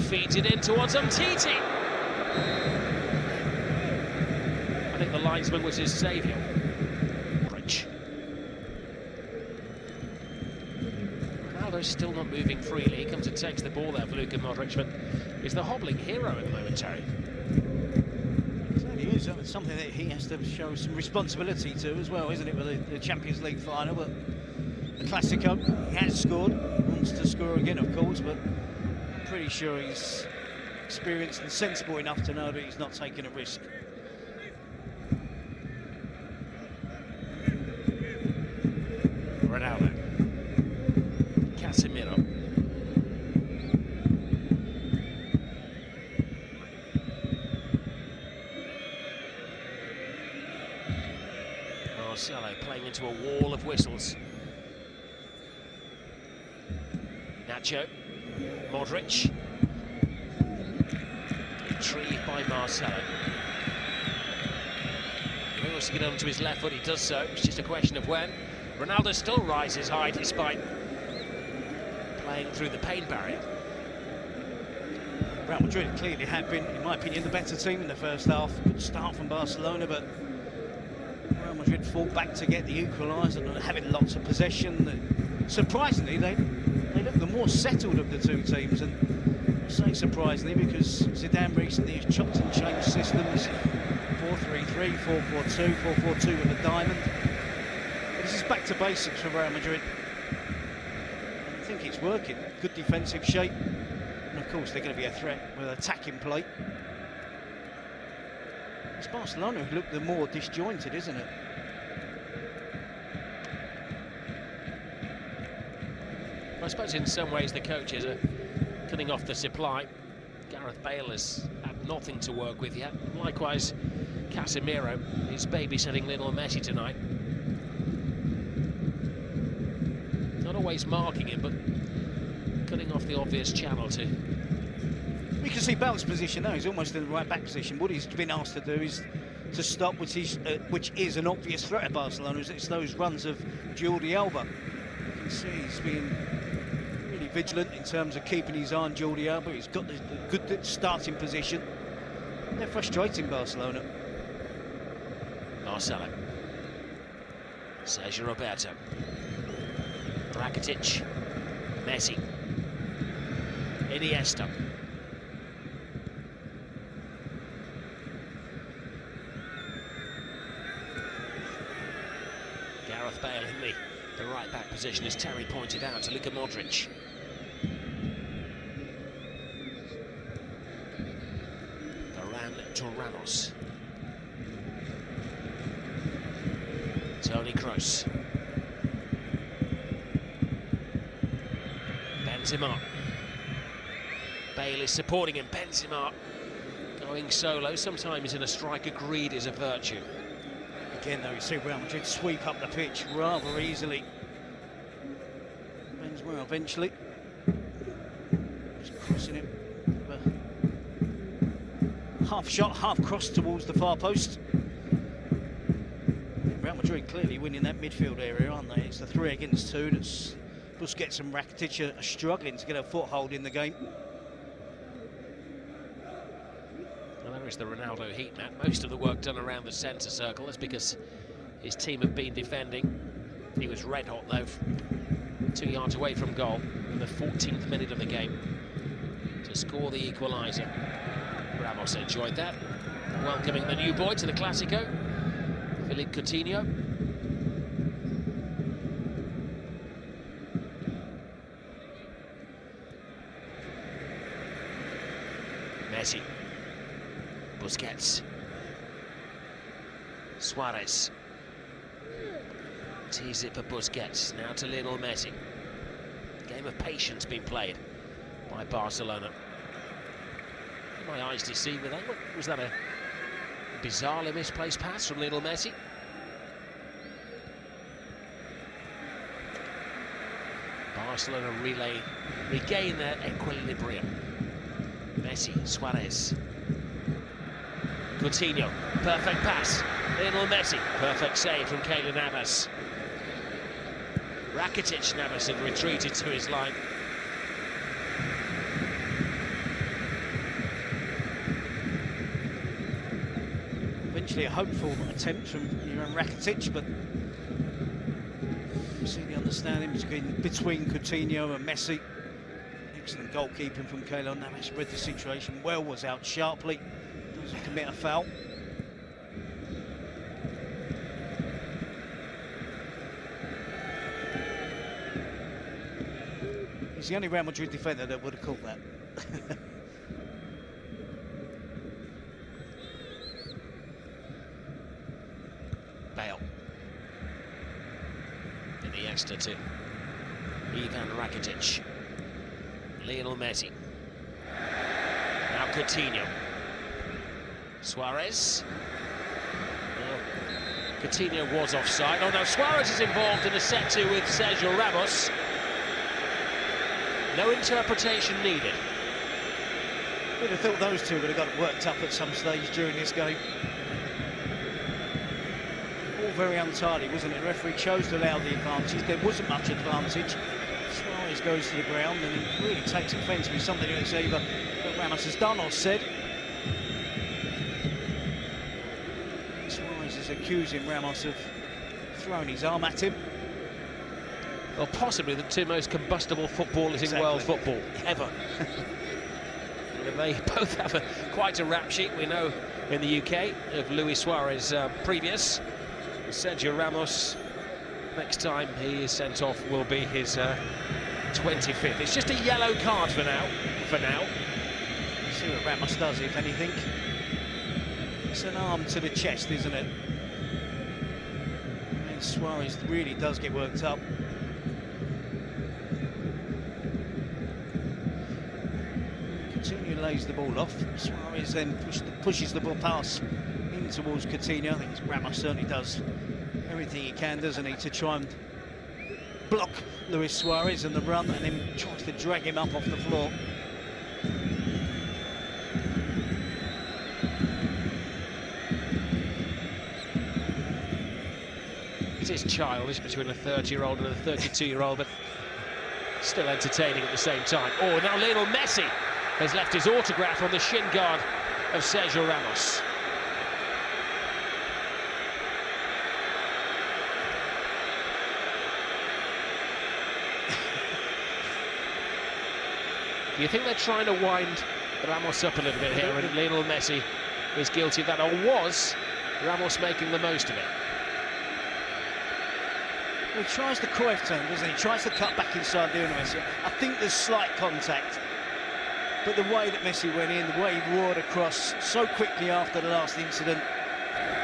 feeds it in towards Umtiti. I think the linesman was his saviour. Rich. Ronaldo's still not moving freely. He comes and takes the ball there for Luka Modric, but he's the hobbling hero at the moment, Terry. He is. It's something that he has to show some responsibility to as well, isn't it, with the Champions League final? But the Classico, he has scored, wants to score again, of course, but I'm pretty sure he's experienced and sensible enough to know that he's not taking a risk. Ronaldo. Casemiro. Marcelo playing into a wall of whistles. Nacho, Modric. Retrieved by Marcelo. He wants to get onto his left foot, he does so. It's just a question of when. Ronaldo still rises high despite playing through the pain barrier. Real Madrid clearly have been, in my opinion, the better team in the first half. Good start from Barcelona, but Real Madrid fought back to get the equaliser, having lots of possession. Surprisingly, they look the more settled of the two teams, and I say surprisingly because Zidane recently has chopped and changed systems. 4-3-3, 4-4-2, 4-4-2 with a diamond. But this is back to basics for Real Madrid. And I think it's working. Good defensive shape. And of course they're going to be a threat with attacking play. It's Barcelona who look the more disjointed, isn't it? I suppose in some ways the coaches are cutting off the supply. Gareth Bale has had nothing to work with yet. Likewise, Casemiro is babysitting little Messi tonight. Not always marking him, but cutting off the obvious channel to... We can see Bale's position now. He's almost in the right back position. What he's been asked to do is to stop, which is an obvious threat at Barcelona. It's those runs of Jordi Alba. You can see he's been really vigilant in terms of keeping his eye on Jordi Alba. He's got the good starting position. They're frustrating Barcelona. Marcelo. Sergio Roberto. Rakitic. Messi. Iniesta. Gareth Bale in the right back position, as Terry pointed out, to Luka Modric. Varane to Ramos. Toni Kroos. Benzema. Bale is supporting him. Benzema going solo. Sometimes in a striker, greed is a virtue. Again, though, you see Real Madrid sweep up the pitch rather easily. Benzema eventually. Just crossing it. Half shot, half cross towards the far post. Real Madrid clearly winning that midfield area, aren't they? It's the 3 against 2 that's Busquets and Rakitic are struggling to get a foothold in the game. Well, there is the Ronaldo heat map. Most of the work done around the centre circle. That's because his team have been defending. He was red hot though, 2 yards away from goal in the 14th minute of the game to score the equaliser. Ramos enjoyed that. Welcoming the new boy to the Clásico, Philippe Coutinho. Messi. Busquets. Suarez. Tease it for Busquets. Now to Lionel Messi. Game of patience being played by Barcelona. Did my eyes deceive me then? Was that a bizarrely misplaced pass from Lionel Messi? Barcelona regain their equilibrium. Messi, Suarez. Coutinho, perfect pass. Lionel Messi, perfect save from Keylor Navas. Rakitic, Navas had retreated to his line. Eventually a hopeful attempt from Rakitic, but you see the understanding between Coutinho and Messi. Excellent goalkeeping from Keylor Navas, read the situation well, was out sharply, doesn't commit a foul. He's the only Real Madrid defender that would have caught that. Bale. Iniesta to Ivan Rakitic. Lionel Messi. Now Coutinho. Suarez. Coutinho was offside. Oh no, Suarez is involved in a set-to with Sergio Ramos. No interpretation needed. Would have thought those two would have got worked up at some stage during this game. All very untidy, wasn't it? The referee chose to allow the advantage. There wasn't much advantage. Suarez goes to the ground and he really takes offence with something that's either that Ramos has done or said. Suarez is accusing Ramos of throwing his arm at him. Well, possibly the two most combustible footballers in world football ever. They both have quite a rap sheet. We know in the UK of Luis Suarez previous. Sergio Ramos, next time he is sent off, will be his 25th. It's just a yellow card for now. Let's see what Ramos does, if anything. It's an arm to the chest, isn't it? And Suarez really does get worked up. Coutinho lays the ball off. Suarez then pushes the ball pass in towards Coutinho. I think Ramos certainly does everything he can, doesn't he, to try and block Luis Suarez and the run, and then tries to drag him up off the floor. It is childish between a 30-year-old and a 32-year-old, but still entertaining at the same time. Oh, now Lionel Messi has left his autograph on the shin guard of Sergio Ramos. Do you think they're trying to wind Ramos up a little bit here, and Lionel Messi is guilty of that, or was Ramos making the most of it? He tries the Cruyff turn, doesn't he? He tries to cut back inside Lionel Messi. I think there's slight contact, but the way that Messi went in, the way he roared across so quickly after the last incident,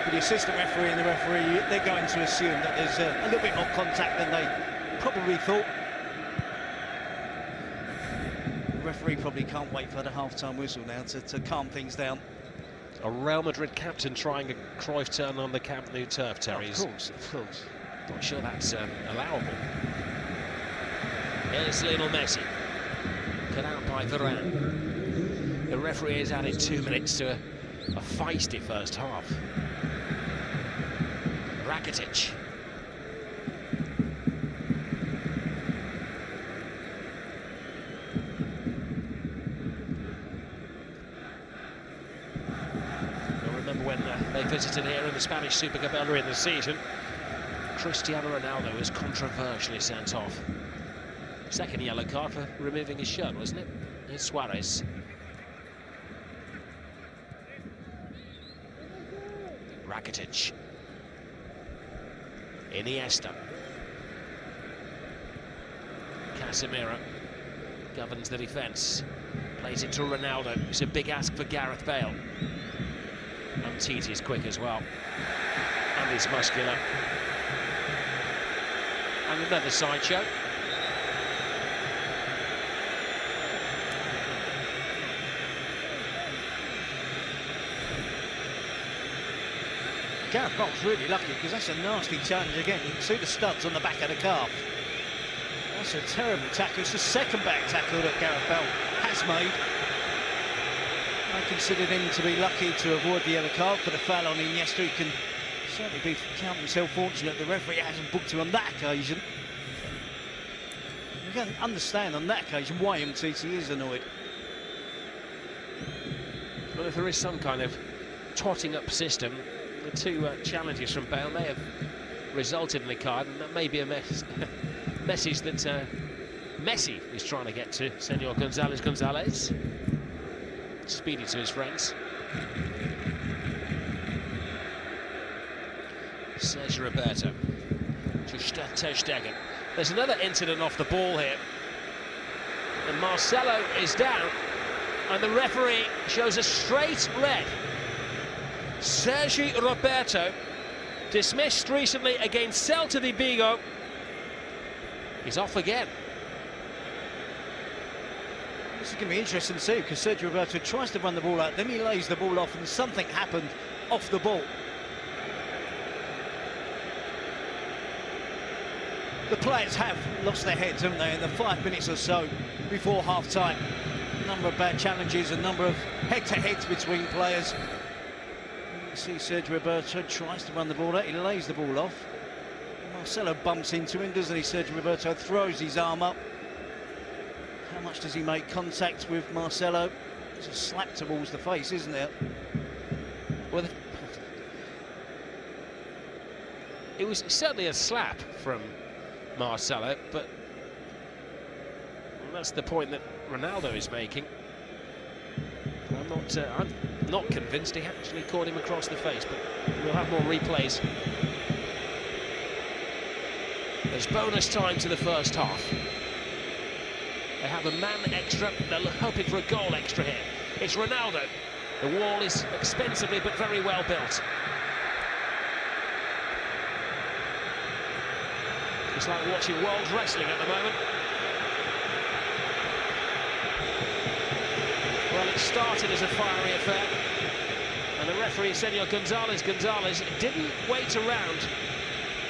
with the assistant referee and the referee, they're going to assume that there's a little bit more contact than they probably thought. The referee probably can't wait for the half-time whistle now to calm things down. A Real Madrid captain trying a Cruyff turn on the Camp Nou turf, Terry. Of course. Not sure that's allowable. Here's Lionel Messi. Cut out by Varane. The referee has added 2 minutes to a feisty first half. Rakitic. You'll remember when they visited here in the Spanish Super Cup earlier in the season. Cristiano Ronaldo was controversially sent off. Second yellow card for removing his shirt, wasn't it? Here's Suarez. Rakitic. Iniesta. Casemiro governs the defence. Plays it to Ronaldo. It's a big ask for Gareth Bale. And Titi is quick as well. And he's muscular. And another sideshow. Gareth Bale's really lucky, because that's a nasty challenge again. You can see the studs on the back of the calf. That's a terrible tackle. It's the second back tackle that Gareth Bale has made. I consider him to be lucky to avoid the yellow card for the foul on Iniesta. He can certainly be count himself fortunate the referee hasn't booked him on that occasion. You can understand on that occasion why MTT is annoyed. Well, if there is some kind of totting up system, the two challenges from Bale may have resulted in a card, and that may be a message that Messi is trying to get to Senor Gonzalez. Speedy to his friends. Sergio Roberto to Ter Stegen. There's another incident off the ball here, and Marcelo is down, and the referee shows a straight red. Sergio Roberto, dismissed recently against Celta de Vigo, he's off again. This is going to be interesting to see, because Sergio Roberto tries to run the ball out, then he lays the ball off, and something happened off the ball. the players have lost their heads, haven't they, in the 5 minutes or so before half-time. A number of bad challenges, a number of head-to-heads between players. You see Sergio Roberto tries to run the ball out, he lays the ball off. Marcelo bumps into him, doesn't he? Sergio Roberto throws his arm up. How much does he make contact with Marcelo? It's a slap towards the face, isn't it? Well, it was certainly a slap from Marcelo, but that's the point that Ronaldo is making. I'm not convinced he actually caught him across the face, but we'll have more replays. There's bonus time to the first half. They have a man extra, they're hoping for a goal extra here. It's Ronaldo. The wall is expensively but very well built. It's like watching world wrestling at the moment. Well, it started as a fiery affair, and the referee, Senor Gonzalez didn't wait around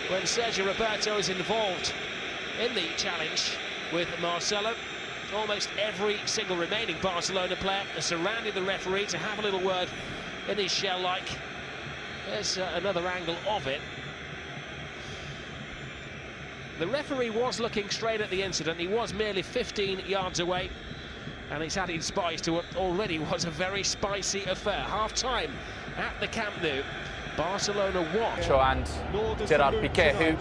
when Sergio Roberto is involved in the challenge with Marcelo. Almost every single remaining Barcelona player has surrounded the referee to have a little word in his shell-like. There's another angle of it. The referee was looking straight at the incident. He was merely 15 yards away, and it's added spice to what already was a very spicy affair. Half-time at the Camp Nou. Barcelona watch. And Gerard Piqué, who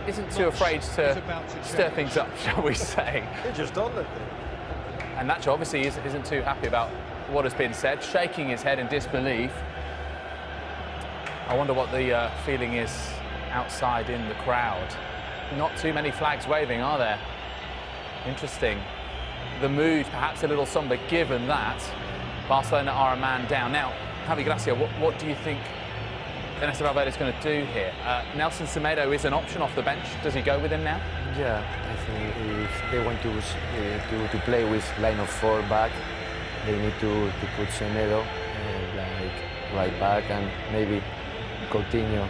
isn't too afraid to stir things up, shall we say. They just done it. And Nacho obviously isn't too happy about what has been said, shaking his head in disbelief. I wonder what the feeling is outside in the crowd. Not too many flags waving, are there? Interesting. The mood perhaps a little somber given that Barcelona are a man down. Now, Javi Gracia, what do you think Ernesto Valverde is going to do here? Nelson Semedo is an option off the bench. Does he go with him now? Yeah, I think if they want to play with line of 4 back, they need to put Semedo like right back, and maybe Coutinho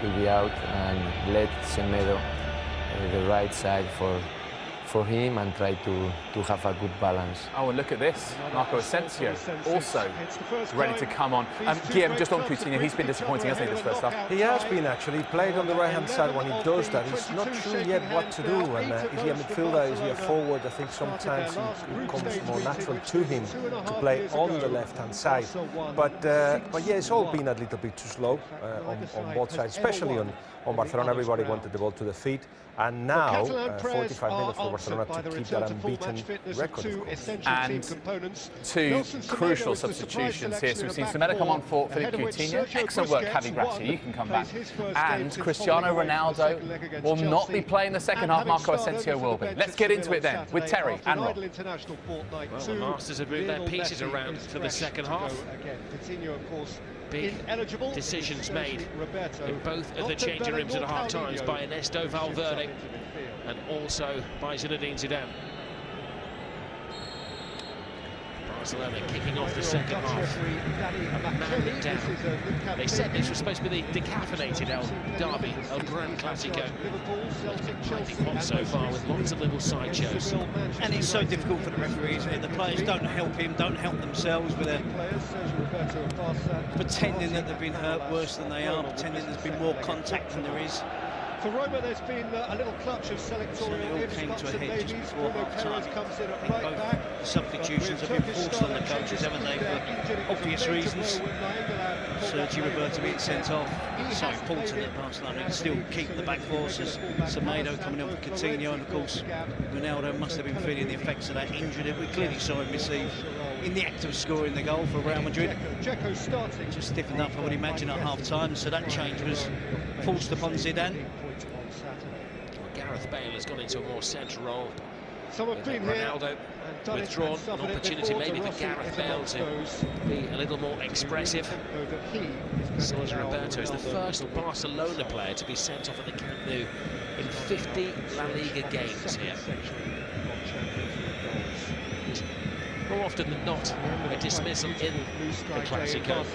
will be out and let Semedo the right side for him and try to have a good balance. Oh, and look at this. Marco Asensio also ready to come on. Guillaume, just on Coutinho, he's been disappointing, hasn't he, this first half? He has been, actually. He played on the right-hand side. When he does that, he's not sure yet what to do. And is he a midfielder, is he a forward? I think sometimes it comes more natural to him to play on the left-hand side. But yeah, it's all been a little bit too slow on both sides, especially on Barcelona. Everybody wanted the ball to the feet. And now, 45 minutes for Barcelona to keep that unbeaten record, of course. And two crucial substitutions here. So we've seen Semedo come on for Philippe Coutinho. Excellent work, Javi Gracia. You can come back. And Cristiano Ronaldo will not be playing the second half. Marco Asensio will be. Let's get into it then with Terry and Rob. Well, the Masters have moved their pieces around for the second half. Big decisions made in both of the changing rooms at half times by Ernesto Valverde and also by Zinedine Zidane. Barcelona kicking off the second half. Man down. They said this was supposed to be the decaffeinated El Derby, El Gran Clasico. Piping hot so far with lots of little sideshows. And it's so difficult for the referee, isn't it? The players don't help him, don't help themselves with their pretending that they've been hurt worse than they are, pretending there's been more contact than there is. For Roma, there's been a little clutch of selectorial ifs, came buts to a and head just maybes. before half-time. Comes in I at think right both back. the substitutions have been forced on the coaches, haven't they, for obvious reasons. Sergio Roberto being sent off. It's so important that Barcelona can still keep the back forces. Semedo coming on for Coutinho, and of course Ronaldo must have been feeling the effects of that injury that we clearly saw him receive in the act of scoring the goal for Real Madrid. Just stiffened up, I would imagine, at half-time, so that change was forced upon Zidane. Gareth Bale has gone into a more central role. Some have been Ronaldo withdrawn, an opportunity maybe for Gareth Bale to be a little more expressive. Sergio Roberto is the first Barcelona player to be sent off at the Camp Nou in 50 La Liga games here. more often than not a dismissal in the Clásico.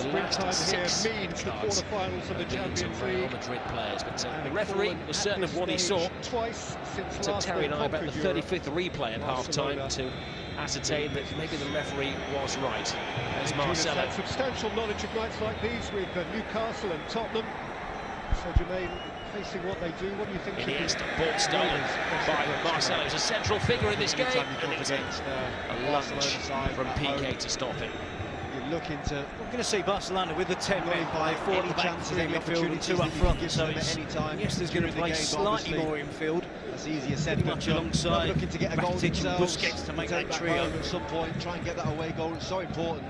The last 6 red cards have been to Real Madrid players, but the referee was certain of what he saw. It took Terry and I about the 35th replay at half-time to ascertain that maybe the referee was right. There's Marcelo. Had substantial knowledge of nights like these with Newcastle and Tottenham. So Jermaine, facing what they do, what do you think? Iniesta, ball stolen by Marcelo. He's a central figure in this game, and it's a lunge from Piqué to stop him. You're looking to... I'm going to see Barcelona with the 10 men by 40 chances in midfield and 2 up front. So yes, there's going to play slightly more infield. That's easier said than much done. alongside Looking to get a goal Rakitic and Busquets to make that trio. At some point, try and get that away goal. It's so important.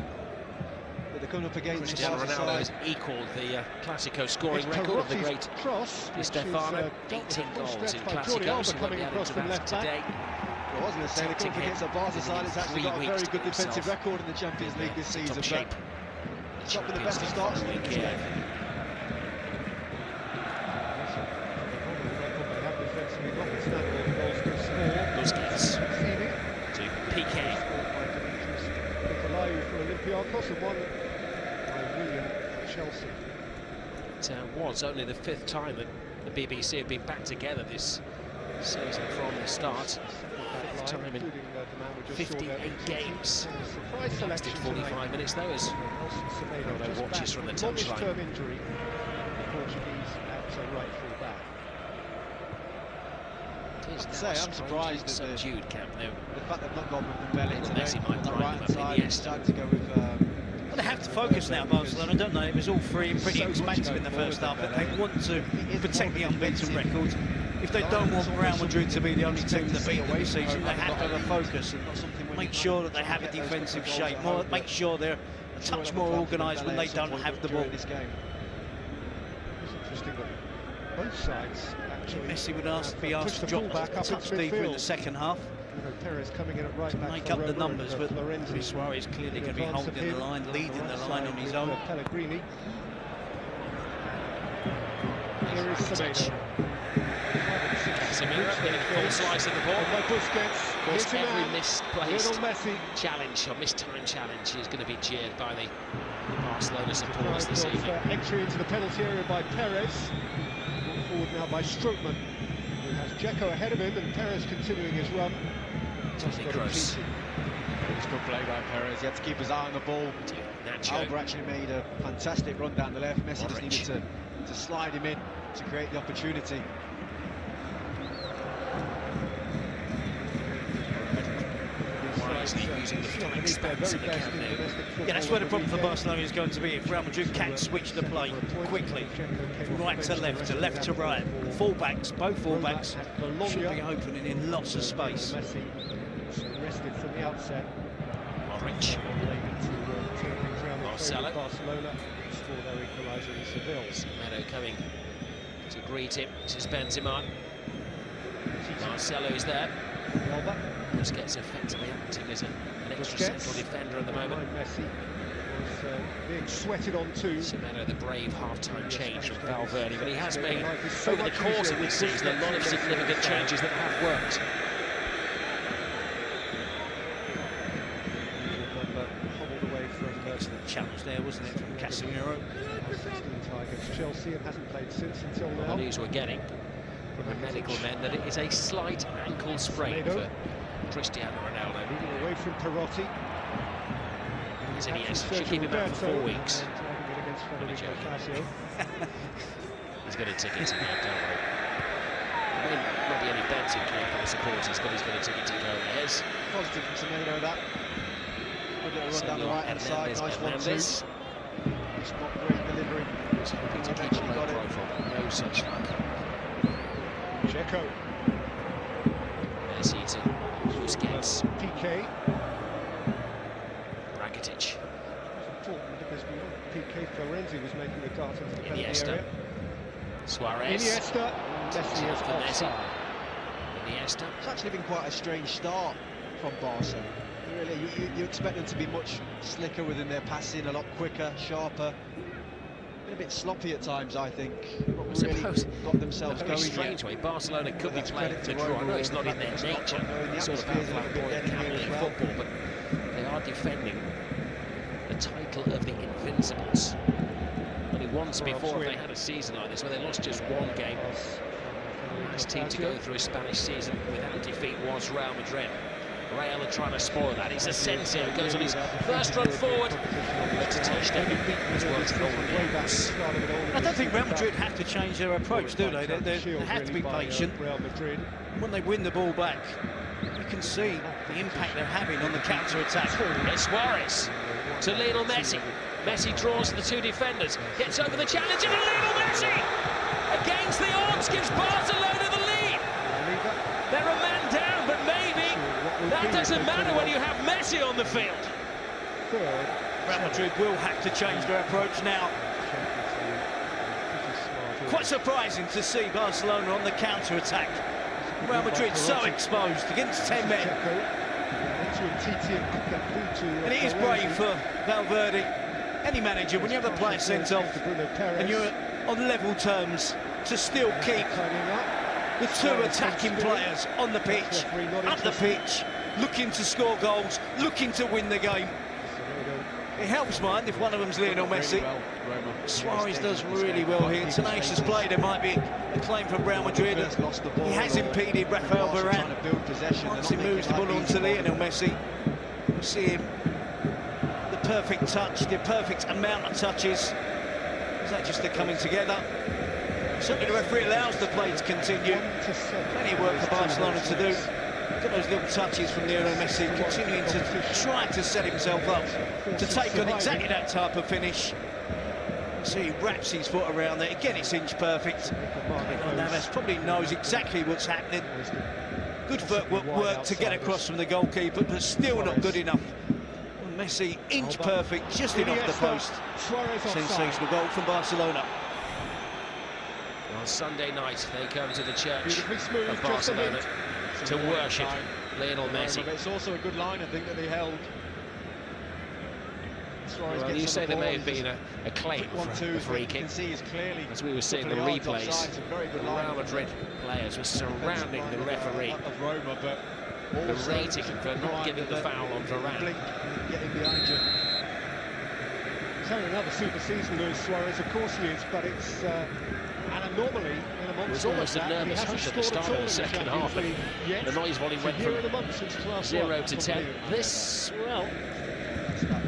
But they're coming up against Cristiano Ronaldo has equalled the Clásico scoring record of the great Di Stefano. 18 goals in Clásicos. He won't be able to match today. I was going to say, they come up against a Barca side that's actually got a very good defensive record in the Champions League this season. Top shape. It's not been the best of starts in the league. Busquets to Piqué. For Olympiacos and one by William Chelsea. It was only the 5th time that the BBC have been back together this season from the start. 5th time in 58 games. Lasted 45 minutes though, as Ronaldo watches from the touchline. Long-term injury, the Portuguese at right full back. I'm surprised that subdued Camp Nou. The fact they've not gone with Belly Messi might prime him up in Iniesta. To go with, Well, they have to focus now, Barcelona, don't they? It was all free and pretty expansive in the first half, but they want to protect the unbeaten record. If they don't want Real Madrid to be the only team to beat them this season, they have to have a focus and make sure that they have a defensive shape, make sure they're a touch more organised when they don't have the ball. It's interesting that both sides actually... Messi would be asked to drop back a touch deeper in the second half. Perez coming in at right back make up the numbers, but Suarez is clearly going to be holding the line, leading the line on his own. Pellegrini. Here is Semedo. Casemiro getting a full slice of the ball. By Busquets. Of course, every misplaced challenge or mistimed challenge is going to be jeered by the Barcelona supporters this evening. Entry into the penalty area by Perez. Brought forward now by Strootman, who has Dzeko ahead of him, and Perez continuing his run. Toni Kroos. It's good play by Perez. He had to keep his eye on the ball. Alba actually made a fantastic run down the left. Messi just needed to slide him in to create the opportunity. Using the flank spans in the Camp Nou. Yeah, that's where the problem for Barcelona is going to be. If Real Madrid can switch the play quickly, from right to left to right, fullbacks, both fullbacks should be opening in lots of space. Rested from the outset. Modric. Marcelo. Barcelona score their equaliser in Seville. Semedo coming to greet him. This is Benzema. Marcelo's there. Busquets effectively acting as an extra central defender at the moment. Messi was being sweated on too. Semedo, the brave half-time change from Valverde, but he has made, over the course of this season, a lot of significant changes that have worked. Excellent challenge there, wasn't it, from Casemiro? Against Chelsea, and hasn't played since until now. The news we're getting from the medical men that it is a slight ankle sprain for Cristiano Ronaldo. Moving away from Perotti. Iniesta should keep him out for 4 weeks. He's got a ticket to go, don't worry. There may not be any bets in care for the supporters, but he's got a ticket to go. Yes. Positive from Semedo, that. Good little run down the right-hand side, nice 1-2. It's not great delivery. He's hoping to keep a low profile, but no such luck. Dzeko. Messi to Busquets. Piqué. Rakitic. It's important because Piqué Florenzi was making a dart into the penalty Iniesta. area. Suarez. Iniesta. Messi is offside. Iniesta. It's actually been quite a strange start from Barca. Really, you expect them to be much slicker within their passing, a lot quicker, sharper. Been a bit sloppy at times, I think. Not really got themselves in a going. very strange way. Barcelona could be playing to draw. I know it's not in their nature, sort of outflank football, but They are defending the title of the Invincibles. Only once before have they had a season like this where they lost just one game. The last team to go through a Spanish season without defeat was Real Madrid. Real are trying to spoil that. It's Asensio who goes on his first run forward. But Ter Stegen has worked it all in the house. I don't think Real Madrid have to change their approach, do they? They have to be patient. When they win the ball back, you can see the impact they're having on the counter-attack. It's Suarez to Lionel Messi. Messi draws the two defenders, gets over the challenge, and Lionel Messi, against the odds, gives Barcelona the lead. They're a man down, but maybe that doesn't matter when you have Messi on the field. Real Madrid will have to change their approach now. Quite surprising to see Barcelona on the counter-attack. Real Madrid so exposed against 10 men. And it is brave for Valverde, any manager, when you have a player sent off and you're on level terms, to still keep the two attacking players on the pitch, up the pitch, looking to score goals, looking to win the game. It helps, mind, if one of them's Lionel Messi. Suarez does really well here. Tenacious play, there might be a claim from Real Madrid. He has impeded Rafael Varane. Once he moves the ball onto Lionel Messi, you see him. The perfect touch, the perfect amount of touches. Is that just the coming together? Certainly the referee allows the play to continue. Plenty of work for Barcelona to do. Look at those little touches from Lionel Messi, continuing to try to set himself up to take on exactly that type of finish. See, he wraps his foot around there. Again, it's inch perfect. Navas probably knows exactly what's happening. Good footwork to get across from the goalkeeper, but still not good enough. Messi, inch perfect, just in off the post. Sensational goal from Barcelona. On Sunday night, they come to the church of Barcelona to worship Lionel Messi. It's also a good line, I think, that they held. Well, you say there may have been a claim for a free kick. As we were seeing the replays, the Real Madrid players were surrounding the referee, berating him for not giving the foul on Varane. He's having another super season, Luis Suarez, of course he is, but it's an anomaly in a month. It was almost a nervous hush at the start of the second half, and the noise volume went from 0 to 10. This, well,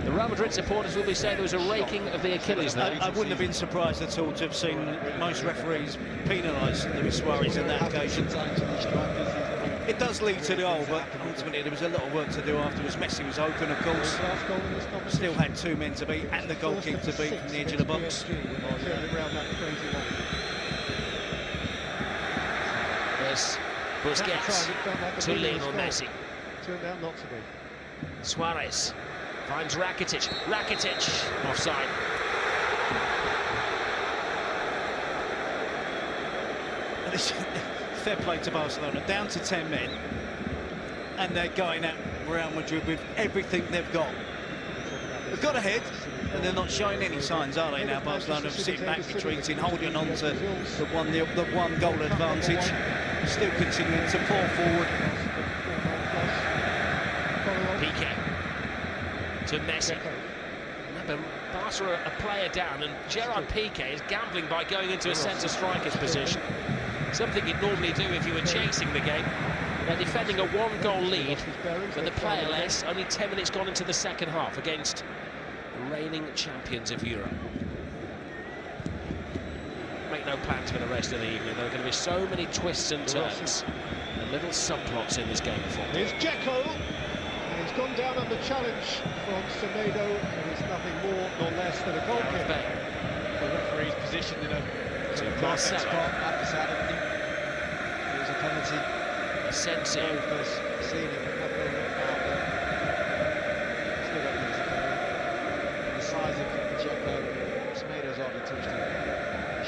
the Real Madrid supporters will be saying there was a raking of the Achilles there. I wouldn't have been surprised at all to have seen most referees penalise Luis Suarez in that occasion. It does lead to the goal, but ultimately there was a lot of work to do afterwards. Messi was open, of course. Still had two men to beat and the goalkeeper to beat from the edge of the box. There's Busquets to Lionel Messi. Turned out not to be. Suarez finds Rakitic. Rakitic offside. Fair play to Barcelona, down to 10 men, and they're going at Real Madrid with everything they've got. They've got ahead, and they're not showing any signs, are they now? Barcelona sitting back, retreating, holding on to the one goal advantage, still continuing to pour forward. Piqué to Messi. Remember, Barca are a player down, and Gerard Piqué is gambling by going into a centre striker's position. Something you'd normally do if you were chasing the game. They're defending a one-goal lead with a player less. Only 10 minutes gone into the second half against the reigning champions of Europe. Make no plans for the rest of the evening. There are going to be so many twists and turns and little subplots in this game before. Here's Dzeko, and he's gone down under challenge from Semedo, and he's nothing more nor less than a goal kick. The referee's positioned in a Marcelo. spot at the side of the It was a penalty. Asensio. Seen it, still don't think it's a penalty. The size of Dzeko, Semedo's hardly touched him.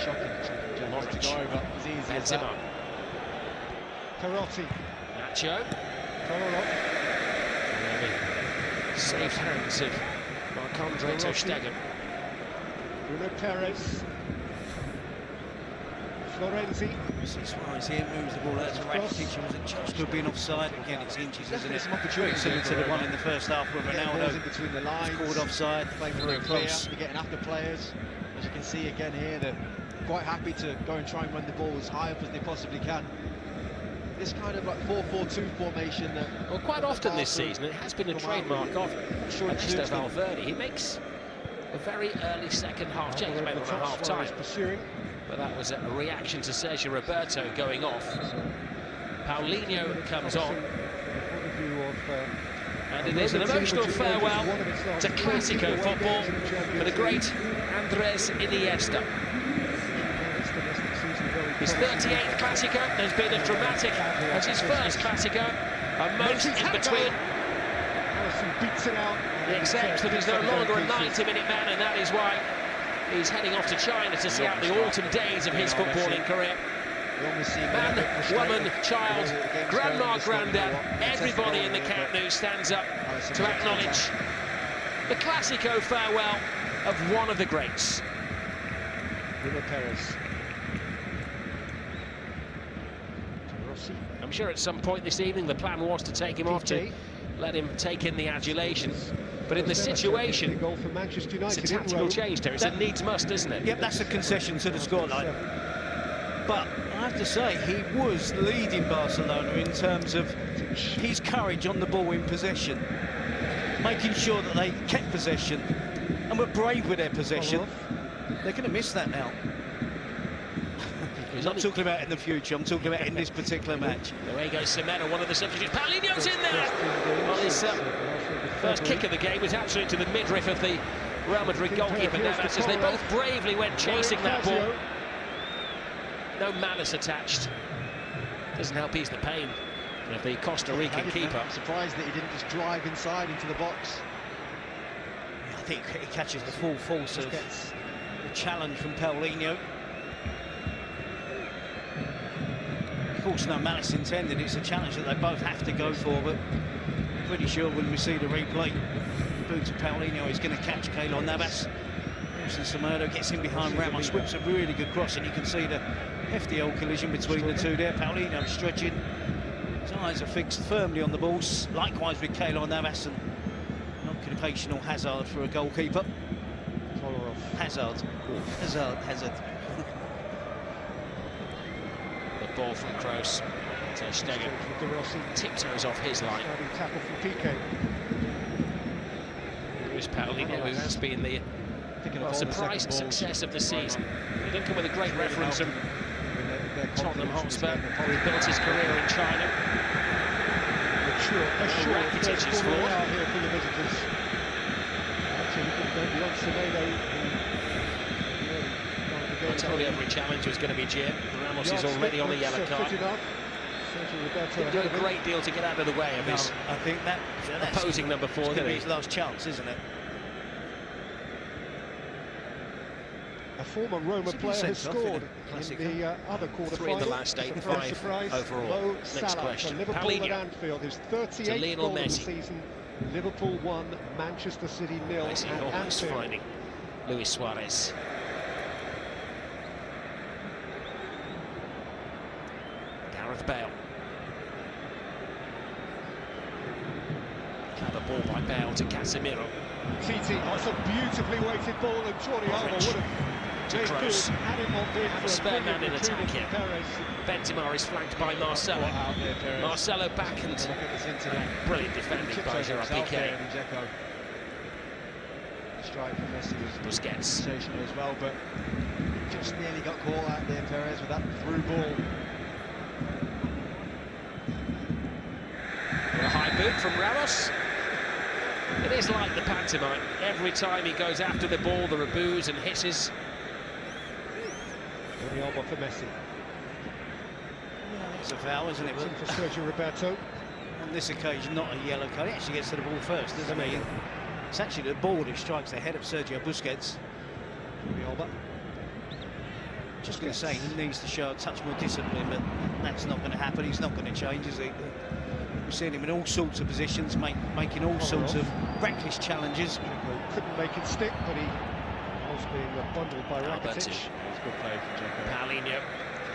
Shocking Dzeko to go over as easy as that. Benzema. Perotti. Nacho. Safe hands of Marc-Andre Ter Stegen. Bruno Perez. Florenzi. Suarez here moves the ball out to Rakitic, who was adjudged to have been offside. Again, it's inches, isn't it? Some opportunities Similar to the one in the first half where Ronaldo in between the lines, called offside. playing very close. They're getting after players. As you can see again here, they're quite happy to go and try and run the ball as high up as they possibly can. This kind of like 4-4-2 formation that... Well, quite often this season, it has been a trademark of Ernesto Valverde. He makes a very early second half change, maybe on half time. But that was a reaction to Sergio Roberto going off. Paulinho comes on. And it is an emotional farewell to Clásico football for the great Andres Iniesta. His 38th Clásico has been as dramatic as his first Clásico, and most in between. He accepts that he's no longer a 90-minute man, and that is why he's heading off to China to see out the autumn days of his footballing career. Man, woman, child, grandma, granddad, everybody in the Camp Nou stands up to acknowledge the Clásico farewell of one of the greats. I'm sure at some point this evening the plan was to take him off, to let him take in the adulation. But in the situation, it's a tactical change there. It's a needs-must, isn't it? Yep, that's a concession to the scoreline. But I have to say, he was leading Barcelona in terms of his courage on the ball in possession, making sure that they kept possession and were brave with their possession. They're going to miss that now. I'm not talking about in the future, I'm talking about in this particular match. Away goes Semedo, one of the substitutes. Paulinho's in there! Well, his first kick of the game was absolutely to the midriff of the Real Madrid goalkeeper Navas, as they both bravely went chasing that ball. No malice attached. Doesn't help ease the pain of the Costa Rican keeper. I'm surprised that he didn't just drive inside into the box. I think he catches the full force of the challenge from Paulinho. Of course, no malice intended. It's a challenge that they both have to go for, but I'm pretty sure when we see the replay, the boot of Paulinho is going to catch Keylor Navas. Semedo gets in behind Ramos, whips a really good cross, and you can see the hefty old collision between the two there. Paulinho stretching, his eyes are fixed firmly on the balls. Likewise with Keylor Navas, and an occupational hazard for a goalkeeper. Hazard. The ball from Kroos. Ter Stegen tiptoes off his line. Here's Paulinho, who has been the surprise success of the season. He didn't come with a great reference from Tottenham Hotspur. He built his career in China. Rakitic is flawed. I told you every challenge was going to be jeered. Ramos is already on a yellow card. Didn't do a great deal to get out of the way of his I think that's opposing number 4. It's going to be his last chance, isn't it? A former Roma player has scored in the other quarter-final. 3 in the last 8, 5 overall. Next question. Paulinho, his 38th goal of the season. Liverpool 1, Manchester City 0 Messi at almost Anfield. finding Luis Suarez. Gareth Bale. Clever ball by Bale to Casemiro. Titi, that's a beautifully weighted ball, and Jordi Alba would have to Kroos. Have a spare man in attack here. Benzema is flanked by Marcelo. Marcelo back, and brilliant defending by Gerard Piqué. Strike from Messi was Busquets sensational as well, but just nearly got caught out there, Perez, with that through ball. A high boot from Ramos. It is like the pantomime. Every time he goes after the ball, there are boos and hisses. The elbow for Messi. It's a foul, isn't it? For Sergio Roberto. On this occasion, not a yellow card. He actually gets to the ball first, doesn't he? It's actually the ball who strikes the head of Sergio Busquets. Just going to say he needs to show a touch more discipline, but that's not going to happen. He's not going to change, is he? We've seen him in all sorts of positions, making all sorts of reckless challenges. Couldn't make it stick, but he was being bundled by Rakitic. Paulinho.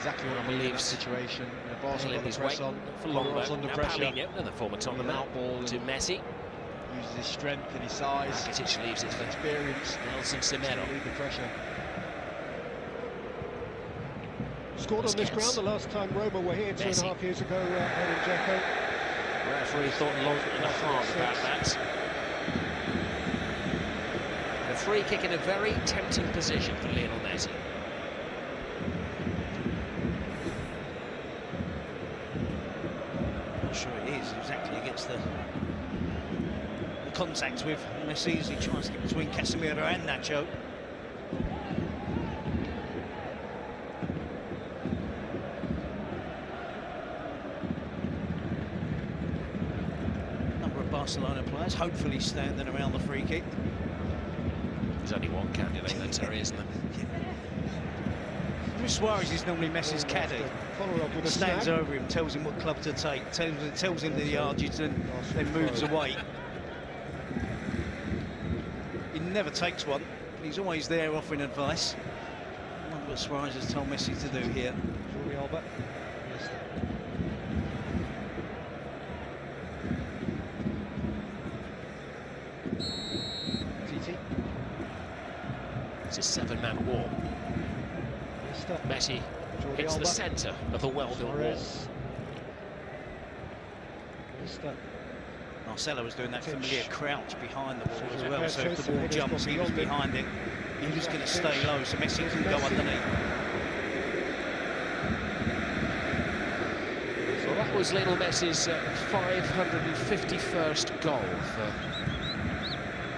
exactly what I mean in that situation. Barca got the his press weight on, for long. under Now pressure. Paulinho, another former Tottenham Outball to Messi. Uses his strength and his size. Rakitic leaves it for Experience. Nelson Semedo. Lead the pressure. Scored on this ground the last time Roma were here 2.5 years ago, Edin Dzeko. Referee thought long and hard about that. A free kick in a very tempting position for Lionel Messi. Not sure it is exactly against the contact with Messi as he tries to get between Casemiro and Nacho. Number of Barcelona players hopefully standing around the free kick. There's only one candidate though, Terry, isn't there? Luis Suarez is normally Messi's caddy. Follow up with a Stands snap. over him, tells him what club to take, tells him the adjutant, then moves away. He never takes one. He's always there offering advice. I wonder what Suarez has told Messi to do here. Jordi Alba. TT. It's a seven-man war. Messi hits the centre of the well-built wall. Marcelo was doing that familiar crouch behind the wall as well, so if the ball jumps, he was behind it. He was going to stay low, so Messi can go underneath. Well, that was Lionel Messi's 551st goal for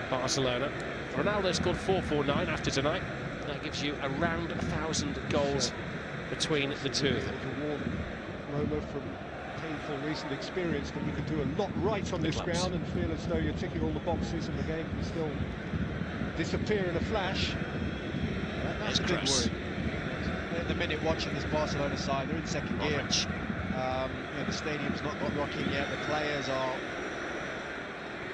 Barcelona. Ronaldo scored 449 after tonight. That gives you around 1,000 goals between the two of them. Roma from painful recent experience that we could do a lot right on this ground and feel as though you're ticking all the boxes and the game can still disappear in a flash. That's a big worry. At the minute watching this Barcelona side, they're in second gear. You know, the stadium's not got rocking yet. The players are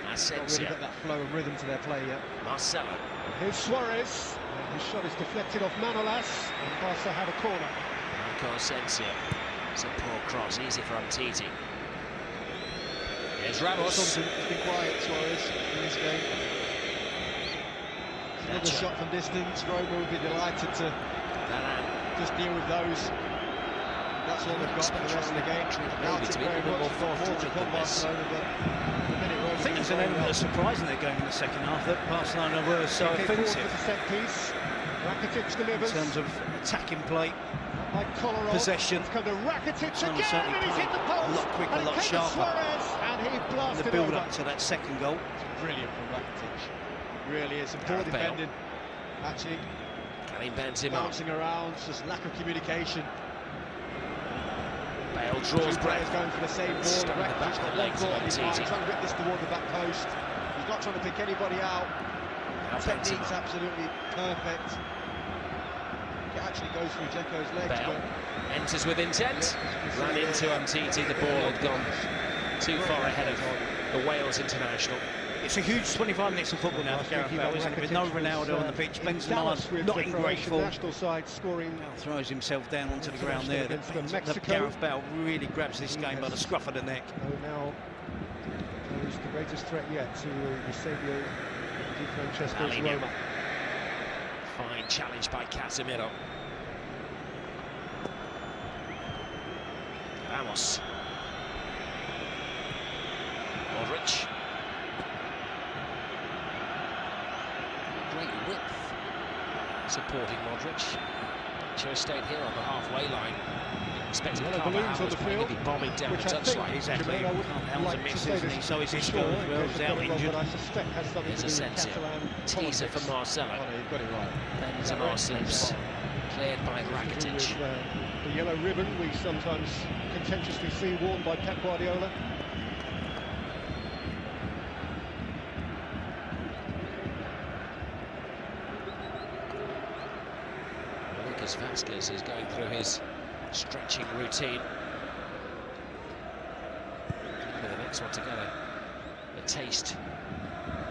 not really got that flow and rhythm to their play yet. Marcelo. Here's Suarez. His shot is deflected off Manolas, and Barca had a corner. Marco Asensio. It's a poor cross, easy for Umtiti. Here's Ramos. He's been quiet, Suarez, in this game. Another shot from distance. Roma will be delighted to just deal with those. That's all they've got for the rest of the game. Now it's very much more to come Barcelona, but I think there's an element of surprise in their game in the second half that Barcelona were so offensive in terms of attacking play, possession. It's come to Rakitic Certainly again, and he's hit the post. a lot quicker, a lot sharper. And he blasted The build over. up to that second goal. brilliant from Rakitic. Really is. Some poor defending. Actually, Karim Benzema. bouncing around, just lack of communication. Bale draws Two players breath. going for the same ball. Stuck in the Rakitic back of the legs of he's trying Umtiti. to whip this toward the back post. He's not trying to pick anybody out. Technique's Benzema. absolutely perfect. It actually goes through Dzeko's legs. Bale But enters with intent. Ran into Umtiti. The ball had gone too far ahead of the Wales international. It's a huge 25 minutes of football now for Gareth Bale, isn't it? With no Ronaldo on the pitch, Benzema not in great form. National side scoring. Bale throws himself down onto the ground there. That Gareth Bale really grabs this game by the scruff of the neck. Now is the greatest threat yet to Eusebio Di Francesco's Paulinho. Roma. Fine challenge by Casemiro. Ramos. Modric. Great width supporting Modric. Nacho stayed here on the halfway line. Expecting Yellow Carvajal balloons on was the going to be field, bombing down the which I think touchline. Exactly. Jamel would Carvajal's like a to miss, say isn't he? this So is his before, score as well, because as the out goal, injured. but I suspect has something Here's to do with Asensio. Catalan Teaser politics. for Marcelo. oh, no, you've got it right. Benzema slips. Cleared by Rakitic. With, the yellow ribbon we sometimes contentiously see worn by Pep Guardiola. Lucas Vazquez is going through his stretching routine. With the next one to go, a taste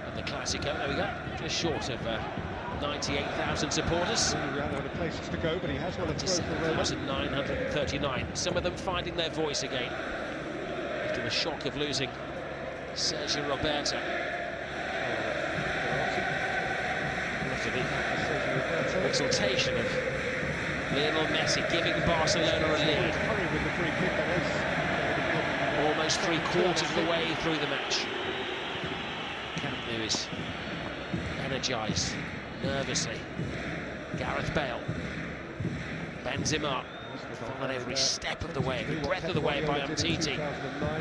of the Classico. There we go, just short of 98,000 supporters. He ran out of places to go, but he has won a throw for Roma. 97,939. Some of them finding their voice again after the shock of losing Sergio Roberto. After the exultation of Lionel Messi giving Barcelona a lead. Almost 3/4 of the way through the match. Camp Nou is energised, nervously. Gareth Bale, Benzema, followed every step of the way, every breath of the way by Umtiti.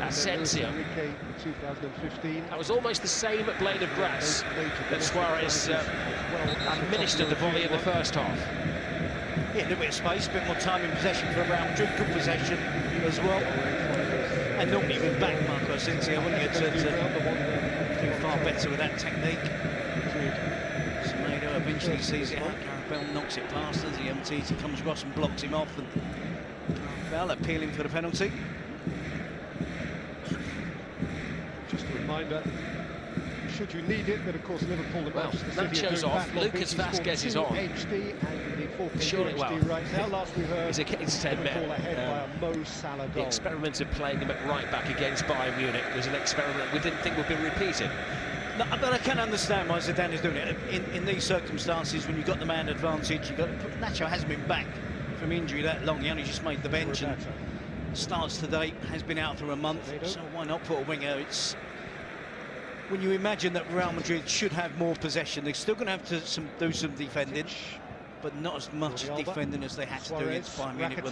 Asensio. That was almost the same blade of grass that Suarez administered the volley in the first half. Yeah, a little bit of space, a bit more time in possession for Real Madrid, good possession as well. And normally with back Marco Asensio, wouldn't you, to do far better with that technique. Semedo eventually sees it out, Gareth Bale knocks it past as the Umtiti comes across and blocks him off, and Bale appealing for the penalty. Just a reminder, should you need it, but of course Liverpool the Well, Manchester that City shows off. Lucas Vazquez is on. HD and the 4K Surely, HD well, right now. Last we heard, he's against 10 men. Liverpool ahead by a Mo Salah The goal. experiment of playing him at right back against Bayern Munich was an experiment we didn't think would be repeated. No, but I can understand why Zidane is doing it. In these circumstances, when you've got the man advantage, Nacho hasn't been back from injury that long. He only just made the bench and starts today, has been out for a month. So why not put a winger? It's when you imagine that Real Madrid should have more possession, they're still going to have to do some defending, but not as much defending as they had to do against Bayern Munich.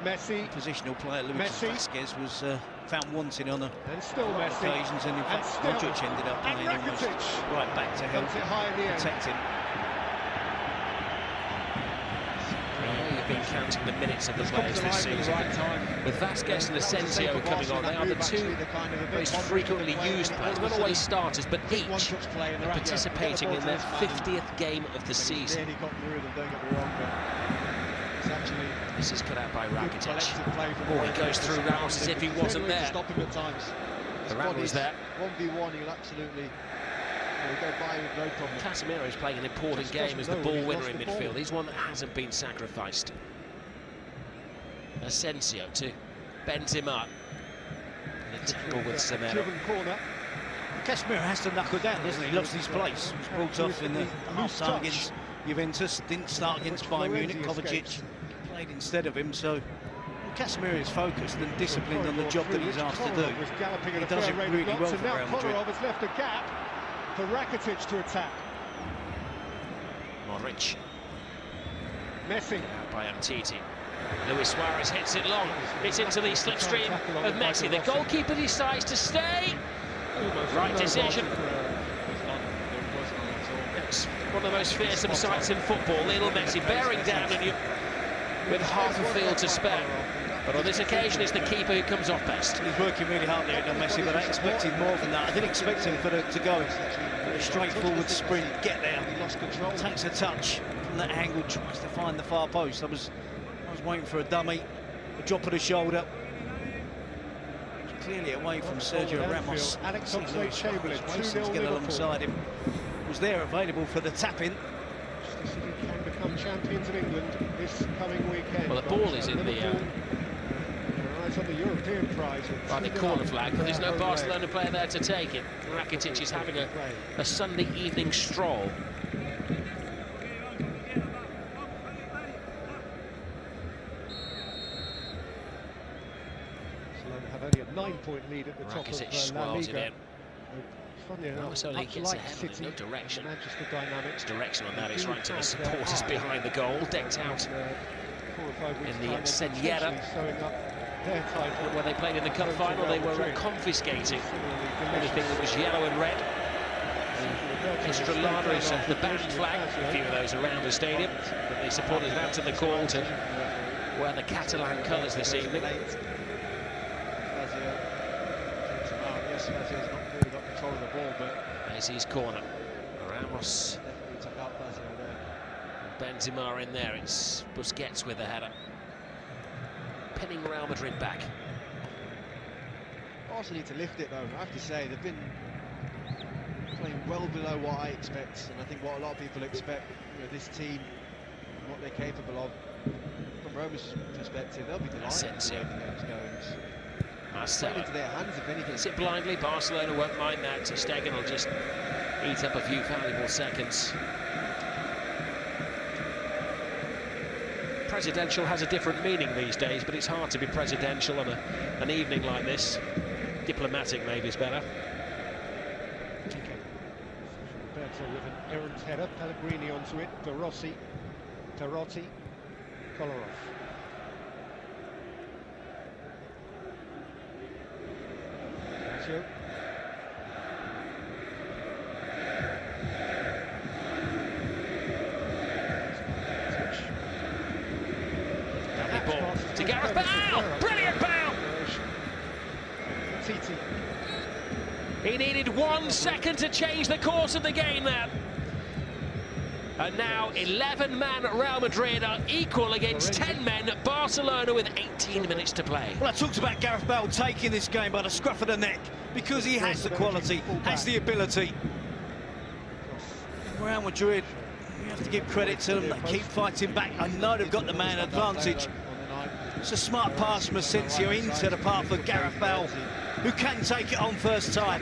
Messi, positional player Lucas Vazquez was found wanting on occasions, and in fact Modric ended up playing almost right back to help protect him. You've been counting the minutes of the players this season. With Vazquez and Asensio coming on, they are the two most frequently used players, not always starters, but each are participating in their 50th game of the season. This is cut out by Rakitic. Oh, he goes through Ramos as if he wasn't there. Varane was there. 1v1, he'll absolutely go by with no problem. Casemiro is playing an important game as the ball winner in midfield. He's one that hasn't been sacrificed. Asensio to Benzema. And a tackle with Semedo. Casemiro has to knuckle down, doesn't he? He lost his place. He was brought off in the half-time against Juventus. Didn't start against Bayern Munich. Kovacic played instead of him, so Casemiro is focused and disciplined on the job that he's asked to do. He does it really well for Real Madrid. Has left a gap for Rakitic to attack. Modric. Messi. Out by Umtiti. Luis Suarez hits it long. It's into the slipstream of Messi. The goalkeeper decides to stay. Right decision. It's one of the most fearsome sights in football. Lionel Messi bearing down on you with half a field to spare. But on this occasion, it's the keeper who comes off best. He's working really hard there, Messi, but I expected more than that. I didn't expect him to go a straightforward sprint, get there, takes a touch from that angle, tries to find the far post. I was waiting for a dummy, a drop of the shoulder. Clearly away from Sergio Ramos. Alex Oxlade-Chamberlain, racing to get alongside him. Was there available for the tap-in. City can become champions of England this coming weekend. Well, the ball is in the on the European prize. By the corner flag, but there's no Barcelona player there to take it. Rakitic is having a Sunday evening stroll. Barcelona have only a 9-point lead at the top Rakitic of La swirls it Liga. in. Funny enough, Marcelo much gets like ahead, but City, no direction. Manchester dynamics. Direction on that is right to the supporters behind the goal, decked out in the Senera. When they played in the cup final, they were confiscating anything that was yellow and red. The Estrelada is the band flag, a few of those around the stadium, but the supporters have answered the call to wear the Catalan colours this evening. Messi's corner. Ramos. Benzema in there. It's Busquets with the header. Pinning Real Madrid back. Arsenal need to lift it though, I have to say. They've been playing well below what I expect, and I think what a lot of people expect. this team, and what they're capable of. From Roma's perspective, they'll be delighted with the way the game's going. Marcelo Into their hands, if anything. hits it blindly. Barcelona won't mind that. Ter Stegen will just eat up a few valuable seconds. Presidential has a different meaning these days, but it's hard to be presidential on an evening like this. Diplomatic maybe is better. Roberto with an errant header, Pellegrini onto it, De Rossi, Perotti, Kolarov. Lazio. Lovely ball to Gareth Bale! Brilliant Bale! Titi. He needed 1 second to change the course of the game there. And now 11-man Real Madrid are equal against 10 men Barcelona with 18 minutes to play. Well, I talked about Gareth Bale taking this game by the scruff of the neck because he has the quality, has the ability. Real Madrid, you have to give credit to them. They keep fighting back. I know they've got the man advantage. It's a smart pass from Asensio into the path of Gareth Bale, who can take it on first time.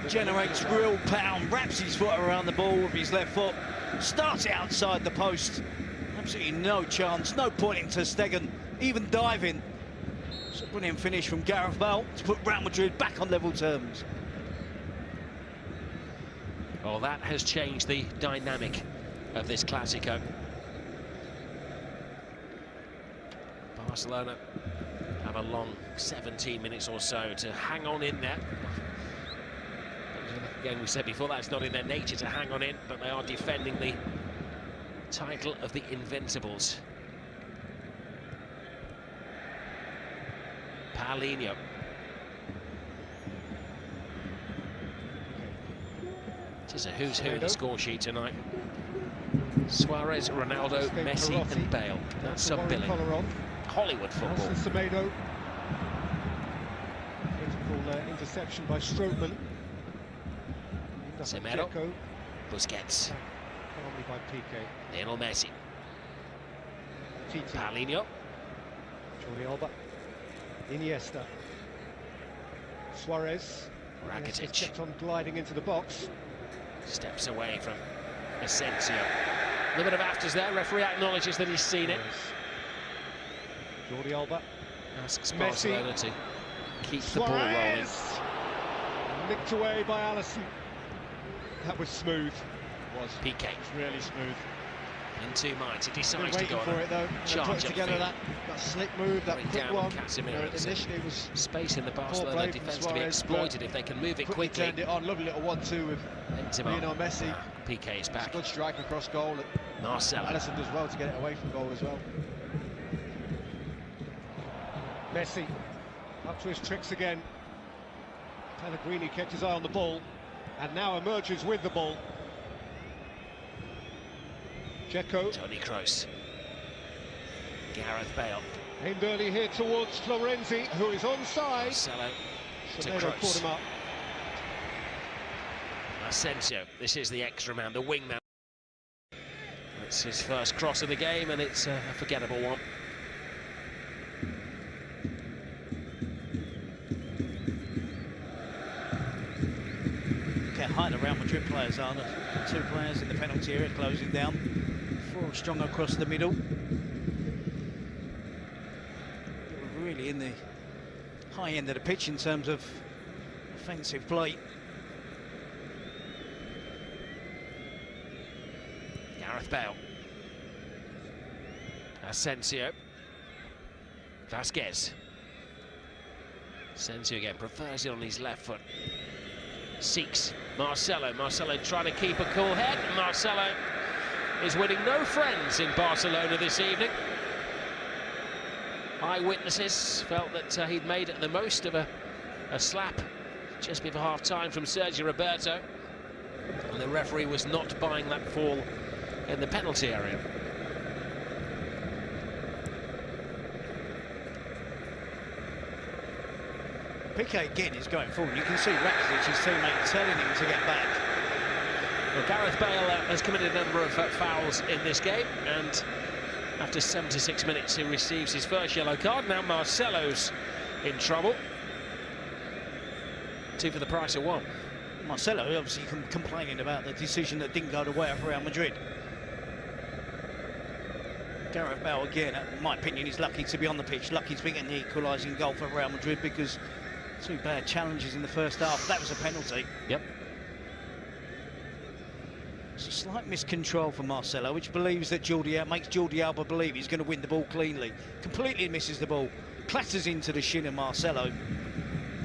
Generates real power, wraps his foot around the ball with his left foot, starts it outside the post. Absolutely no chance, no point in Ter Stegen, even diving. It's a brilliant finish from Gareth Bale to put Real Madrid back on level terms. Well, that has changed the dynamic of this Clásico. Barcelona have a long 17 minutes or so to hang on in there. Again, we said before, that's not in their nature to hang on in, but they are defending the title of the Invincibles. Paulinho. It is a who's who in the score sheet tonight. Suarez, Ronaldo, Messi and Bale. That's some billing. Hollywood football. Semedo. Critical interception by Strootman. Semedo. Busquets. Probably by Piqué. Lionel Messi. Titi. Paulinho. Jordi Alba. Iniesta. Suarez. Rakitic. Kept on gliding into the box. Steps away from Asensio. A little bit of afters there. Referee acknowledges that he's seen it. Jordi Alba. Asks Messi. Barcelona to keep the ball rolling. Nicked away by Alisson. That was smooth. It was. Piqué. It's really smooth. In two minds, he Been decides to waiting go for on it though. charge Put together upfield. that slick move, that Bring quick down one. Casemiro. Initially it was Space in the Barcelona play from defence to be Suarez, exploited if they can move it quickly quickly. turned it on. Lovely little 1-2 with Benzema. Messi. Piqué is It's a back. good strike across goal. Marcelo. Alisson does well to get it away from goal as well. Messi up to his tricks again. Pellegrini kept his eye on the ball and now emerges with the ball. Dzeko. Toni Kroos. Gareth Bale. Aimed early here towards Florenzi, who is onside. Marcelo to Semedo caught Kroos. him up. Asensio. This is the extra man, the wingman. It's his first cross of the game, and it's a forgettable one. Look how high the Real Madrid players are. The two players in the penalty area closing down. Four strong across the middle. We're really in the high end of the pitch in terms of offensive play. Gareth Bale. Asensio. Vasquez. Asensio again prefers it on his left foot. Seeks Marcelo. Marcelo trying to keep a cool head. Marcelo is winning no friends in Barcelona this evening. Eyewitnesses felt that he'd made the most of a slap just before half-time from Sergio Roberto. And the referee was not buying that fall in the penalty area. Piqué again is going forward. You can see Rakitic, his teammate, telling him to get back. Well, Gareth Bale has committed a number of fouls in this game, and after 76 minutes he receives his first yellow card. Now Marcelo's in trouble. 2 for the price of 1. Marcelo obviously complaining about the decision that didn't go the way of Real Madrid. Gareth Bale, again, in my opinion, he's lucky to be on the pitch, lucky to be getting the equalising goal for Real Madrid, because 2 bad challenges in the first half. That was a penalty. Yep. It's a slight miscontrol for Marcelo, which believes that makes Jordi Alba believe he's going to win the ball cleanly. Completely misses the ball, clatters into the shin of Marcelo,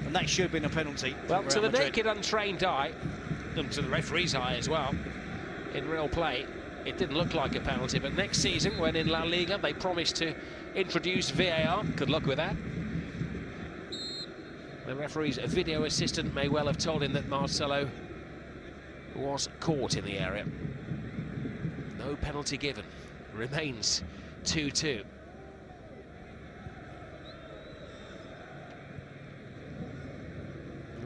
and that should have been a penalty. Well, to the naked, untrained eye, and to the referee's eye as well, in real play, it didn't look like a penalty. But next season, when in La Liga, they promised to introduce VAR. Good luck with that. The referee's video assistant may well have told him that Marcelo was caught in the area. No penalty given. Remains 2-2.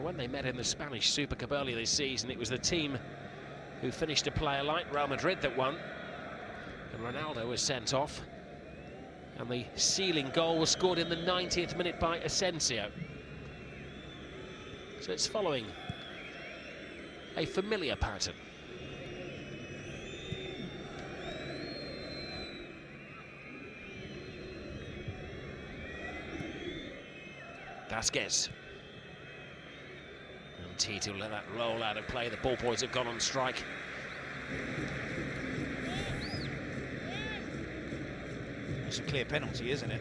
When they met in the Spanish Super Cup earlier this season, it was the team who finished a player like Real Madrid that won, and Ronaldo was sent off, and the sealing goal was scored in the 90th minute by Asensio. So it's following a familiar pattern. Vasquez. And Titi will let that roll out of play. The ball boys have gone on strike. It's a clear penalty, isn't it?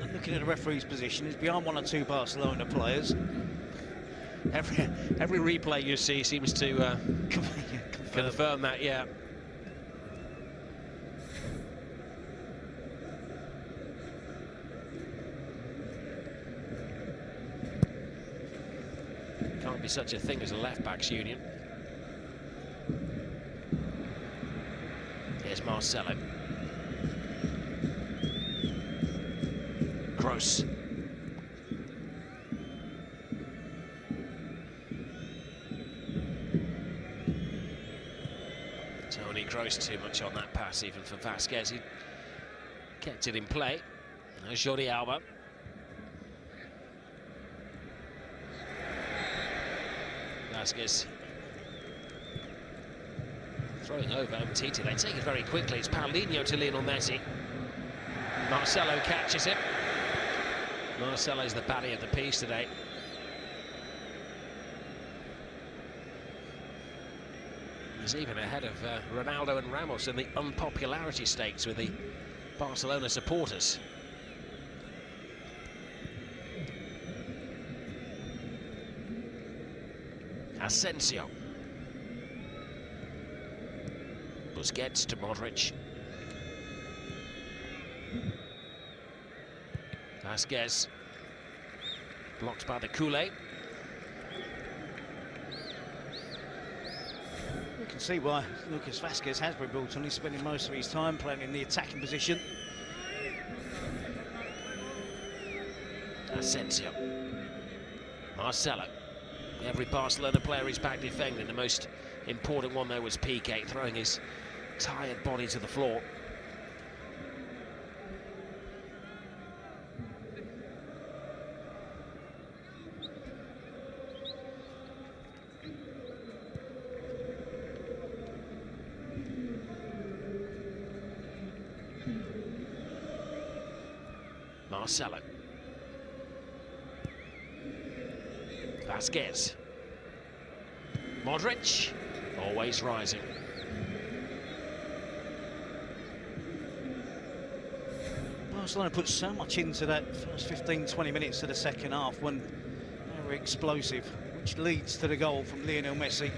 And looking at the referee's position, he's behind 1 or 2 Barcelona players. Every replay you see seems to confirm that, yeah. Can't be such a thing as a left-backs union. Here's Marcelo. Gross. Tony Gross too much on that pass, even for Vasquez. He kept it in play. There's Jordi Alba. Vasquez throwing over Titi. They take it very quickly. It's Paulinho to Lionel Messi. Marcelo catches it. Marcelo's the baddie of the piece today. He's even ahead of Ronaldo and Ramos in the unpopularity stakes with the Barcelona supporters. Asensio. Busquets to Modric. Vasquez. Blocked by the Kool-Aid. You can see why Lucas Vasquez has been brought on. He's spending most of his time playing in the attacking position. Asensio. Marcelo. Every Barcelona player is back defending. The most important one there was Piqué, throwing his tired body to the floor. Marcelo. Vasquez. Modric, always rising. Barcelona put so much into that first 15-20 minutes of the second half when they were explosive, which leads to the goal from Lionel Messi.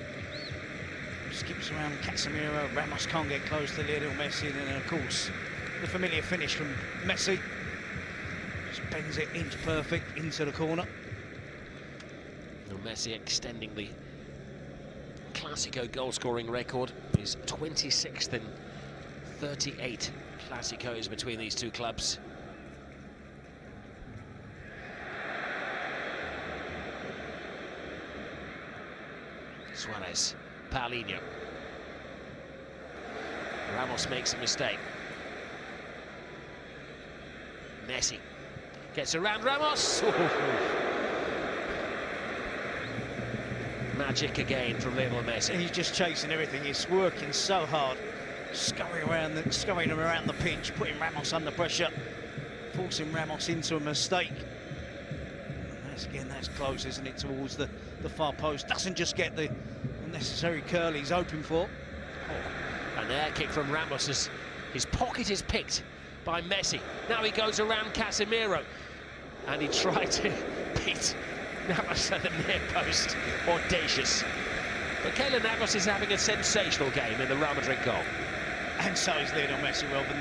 Skips around Casemiro, Ramos can't get close to Lionel Messi, and then of course the familiar finish from Messi. Just bends it inch perfect into the corner. Messi extending the Clasico goal-scoring record. He's 26th in 38 Clásicos between these two clubs. Suarez Paulinho. Ramos makes a mistake. Messi gets around Ramos. Magic again from Lionel Messi. He's just chasing everything. He's working so hard, scurrying around the pitch, putting Ramos under pressure, forcing Ramos into a mistake. And that's close, isn't it, towards the far post. Doesn't just get the necessary curl he's hoping for. Oh. An air kick from Ramos as his pocket is picked by Messi. Now he goes around Casemiro, and he tried to beat Navas at the near post. Audacious. But Keylor Navas is having a sensational game in the Real Madrid goal. And so is Lionel Messi, Robin.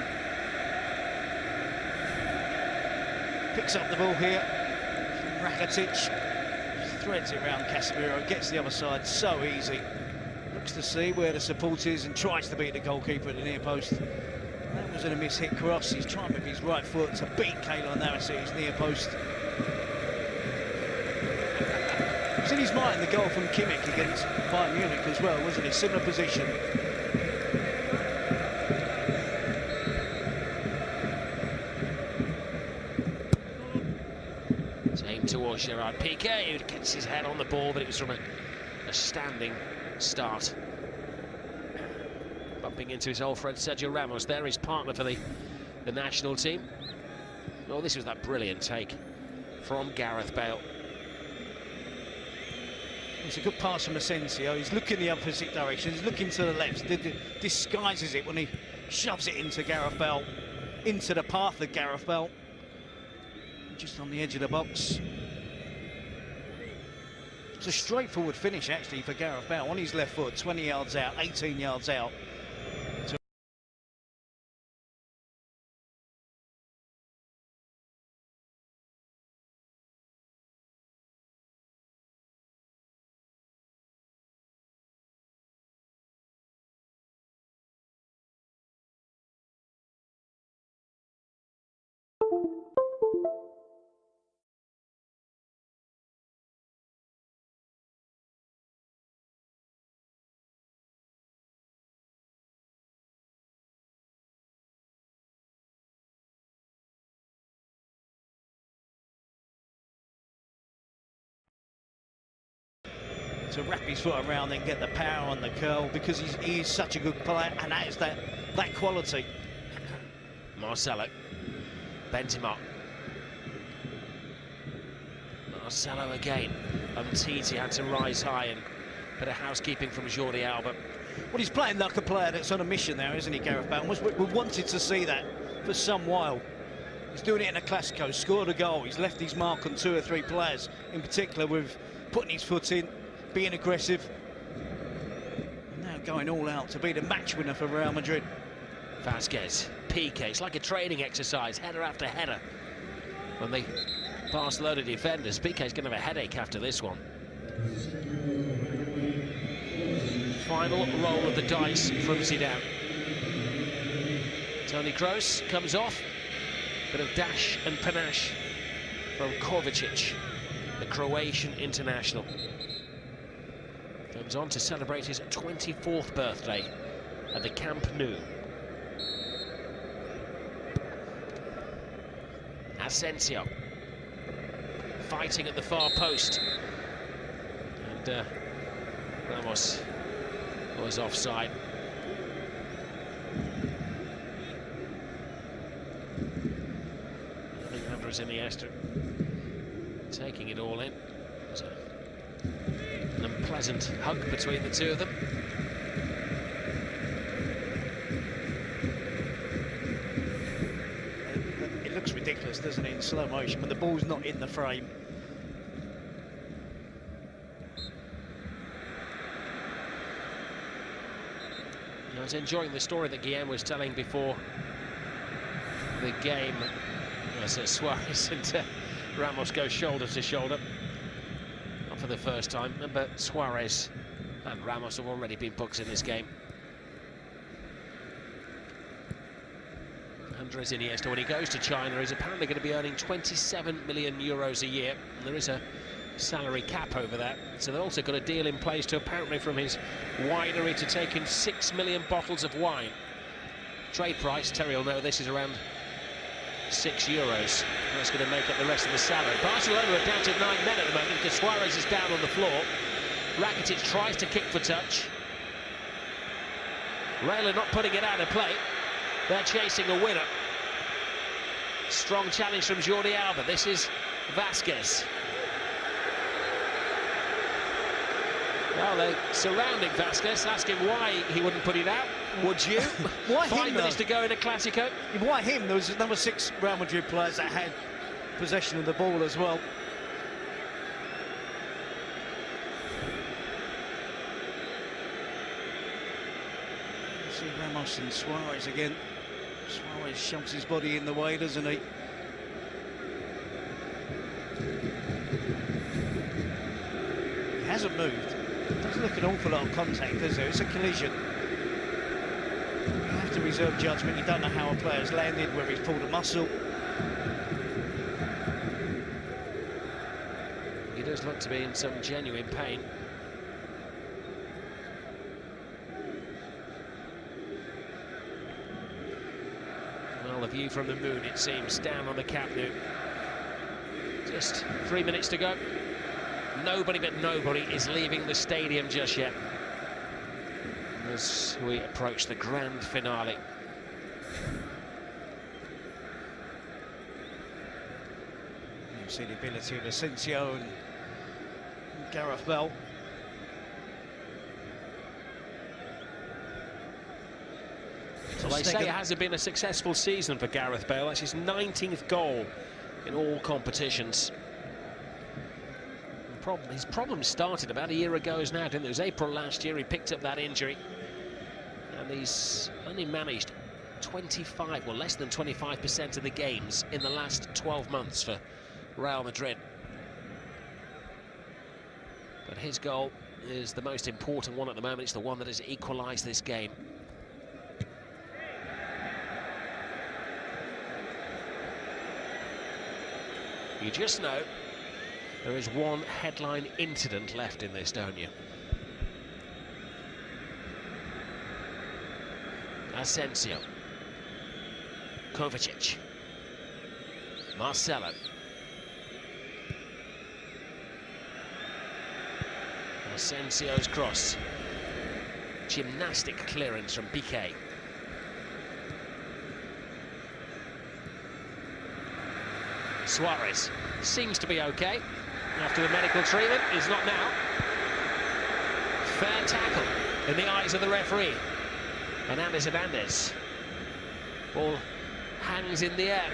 Picks up the ball here. Rakitic threads it around Casemiro, gets the other side so easy. Looks to see where the support is and tries to beat the goalkeeper at the near post. That wasn't a miss-hit cross. He's trying with his right foot to beat Keylor Navas at his near post. It was in his mind, the goal from Kimmich against Bayern Munich as well, wasn't it? Similar position. It's aimed towards Gerard Piqué, who gets his head on the ball, but it was from a standing start. Bumping into his old friend Sergio Ramos there, his partner for the national team. Oh, this was that brilliant take from Gareth Bale. It's a good pass from Asensio. He's looking the opposite direction. He's looking to the left. Disguises it when he shoves it into Gareth Bale, into the path of Gareth Bale. Just on the edge of the box. It's a straightforward finish, actually, for Gareth Bale. On his left foot, 20 yards out, 18 yards out. To wrap his foot around and get the power on the curl, because he is such a good player and has that quality. Marcelo bent him up. Marcelo again. Umtiti had to rise high, and a bit of housekeeping from Jordi Alba. Well, he's playing like a player that's on a mission there, isn't he, Gareth Bale? We wanted to see that for some while. He's doing it in a Clasico, scored a goal. He's left his mark on 2 or 3 players, in particular with putting his foot in, being aggressive. And now going all out to be the match winner for Real Madrid. Vasquez, Piqué, it's like a training exercise, header after header. When the Barcelona defenders, Piqué's going to have a headache after this one. Final roll of the dice from Zidane. Toni Kroos comes off. Bit of dash and panache from Kovacic, the Croatian international. Comes on to celebrate his 24th birthday at the Camp Nou. Asensio fighting at the far post, and Ramos was offside. I think Andres Iniesta taking it all in. So, an unpleasant hug between the two of them. It looks ridiculous, doesn't it, in slow motion, when the ball's not in the frame. I was enjoying the story that Guillaume was telling before the game. As Suarez and Ramos go shoulder to shoulder. Not for the first time. Remember, Suarez and Ramos have already been booked in this game. Andres Iniesta, when he goes to China, is apparently going to be earning 27 million euros a year. And there is a salary cap over that, so they've also got a deal in place to apparently from his winery to take in 6 million bottles of wine. Trade price, Terry will know this, is around €6. That's going to make up the rest of the salary. Barcelona are down to 9 men at the moment because Suarez is down on the floor. Rakitic tries to kick for touch. Real not putting it out of play. They're chasing a winner. Strong challenge from Jordi Alba. This is Vasquez. Well, they're surrounding Vasquez, asking why he wouldn't put it out. Would you? Why 5 him, minutes though? to go in a Clasico. Why him? There was number 6 Real Madrid players that had possession of the ball as well. See Ramos and Suarez again. Suarez shoves his body in the way, doesn't he? He hasn't moved. Doesn't look an awful lot of contact, does there? It's a collision. You have to reserve judgment. You don't know how a player's landed, whether he's pulled a muscle. He does look to be in some genuine pain. Well, the view from the moon, it seems, down on the Camp Nou. Just 3 minutes to go. Nobody but nobody is leaving the stadium just yet, as we approach the grand finale. You see the ability of Asensio and Gareth Bale. Well, they say it hasn't been a successful season for Gareth Bale. That's his 19th goal in all competitions. His problem started about a year ago now, didn't it? It was April last year he picked up that injury, and he's only managed 25, well, less than 25% of the games in the last 12 months for Real Madrid. But his goal is the most important one at the moment. It's the one that has equalised this game. You just know there is one headline incident left in this, don't you? Asensio. Kovacic. Marcelo. Asensio's cross. Gymnastic clearance from Piqué. Suarez seems to be okay after the medical treatment. Is not now. Fair tackle in the eyes of the referee. Hernandez. Ball hangs in the air.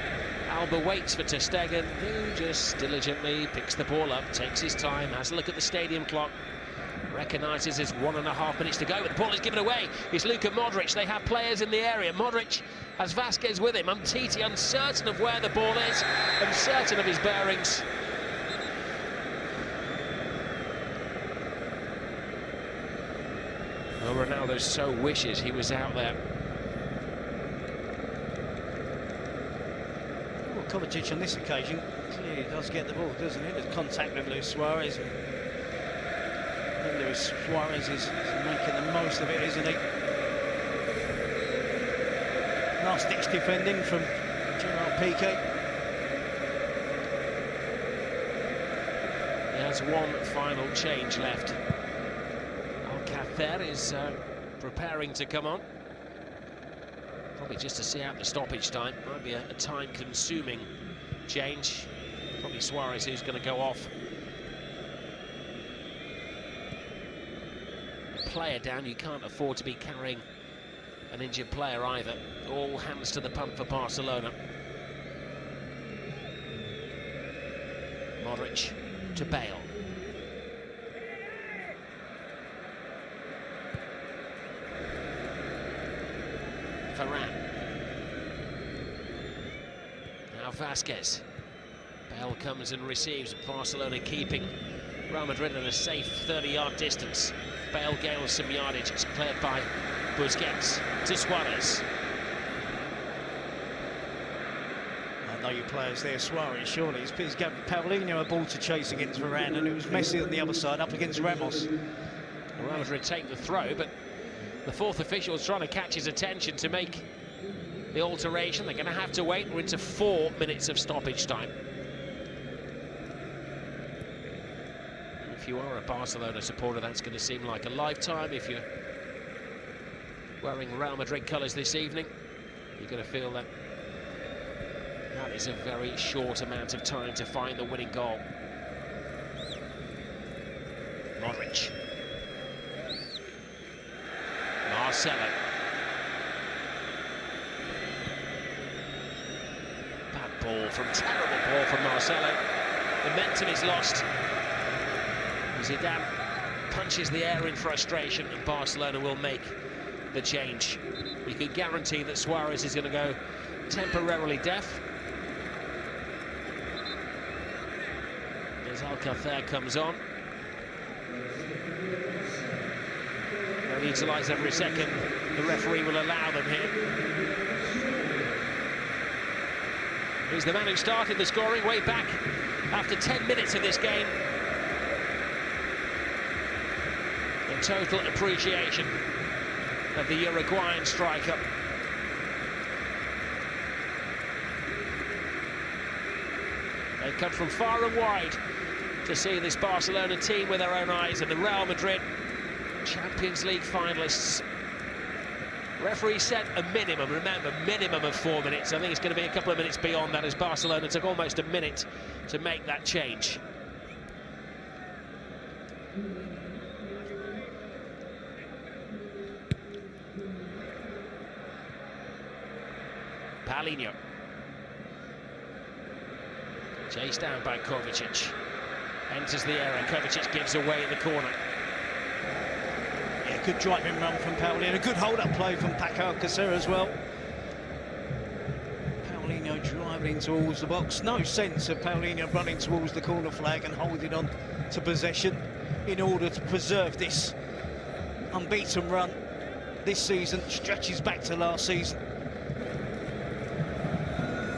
Alba waits for ter Stegen, who just diligently picks the ball up, takes his time, has a look at the stadium clock, recognises there's 1.5 minutes to go, but the ball is given away. It's Luka Modric. They have players in the area. Modric has Vasquez with him. Umtiti uncertain of where the ball is, uncertain of his bearings. Well, Ronaldo so wishes he was out there. Well, Kovacic on this occasion clearly does get the ball, doesn't he? There's contact with Luis Suarez. And Luis Suarez is making the most of it, isn't he? Last-ditch defending from Gerard Piqué. He has one final change left. Alcacer is preparing to come on. Probably just to see out the stoppage time. Might be a time-consuming change. Probably Suarez who's going to go off. A player down, you can't afford to be carrying an injured player either. All hands to the pump for Barcelona. Modric to Bale. Varane. Now Vasquez. Bale comes and receives. Barcelona keeping Real Madrid at a safe 30-yard distance. Bale gains some yardage. It's cleared by Busquets to Suarez. can't know your players there, Suarez, surely. He's gave Paulinho a ball to chase against Varane, and it was Messi on the other side up against Ramos. Real Madrid take the throw, but the fourth official is trying to catch his attention to make the alteration. They're going to have to wait. We're into 4 minutes of stoppage time. If you are a Barcelona supporter, that's going to seem like a lifetime. If you're wearing Real Madrid colours this evening, you're going to feel that that is a very short amount of time to find the winning goal. Modric. Marcelo. Bad ball from, terrible ball from Marcelo. Momentum is lost. Zidane punches the air in frustration, and Barcelona will make the change. You can guarantee that Suarez is going to go temporarily deaf. As Alcacer comes on. They'll utilise every second the referee will allow them here. He's the man who started the scoring way back after 10 minutes of this game. A total appreciation of the Uruguayan striker. They've come from far and wide to see this Barcelona team with their own eyes, and the Real Madrid Champions League finalists. Referee set a minimum, remember, minimum of 4 minutes. I think it's going to be a couple of minutes beyond that, as Barcelona took almost a minute to make that change. Paulinho. Chased down by Kovacic. Enters the area, Kovacic gives away in the corner. Yeah, good driving run from Paulinho. A good hold-up play from Paco Alcacer as well. Paulinho driving towards the box. No sense of Paulinho running towards the corner flag and holding on to possession in order to preserve this unbeaten run. This season stretches back to last season.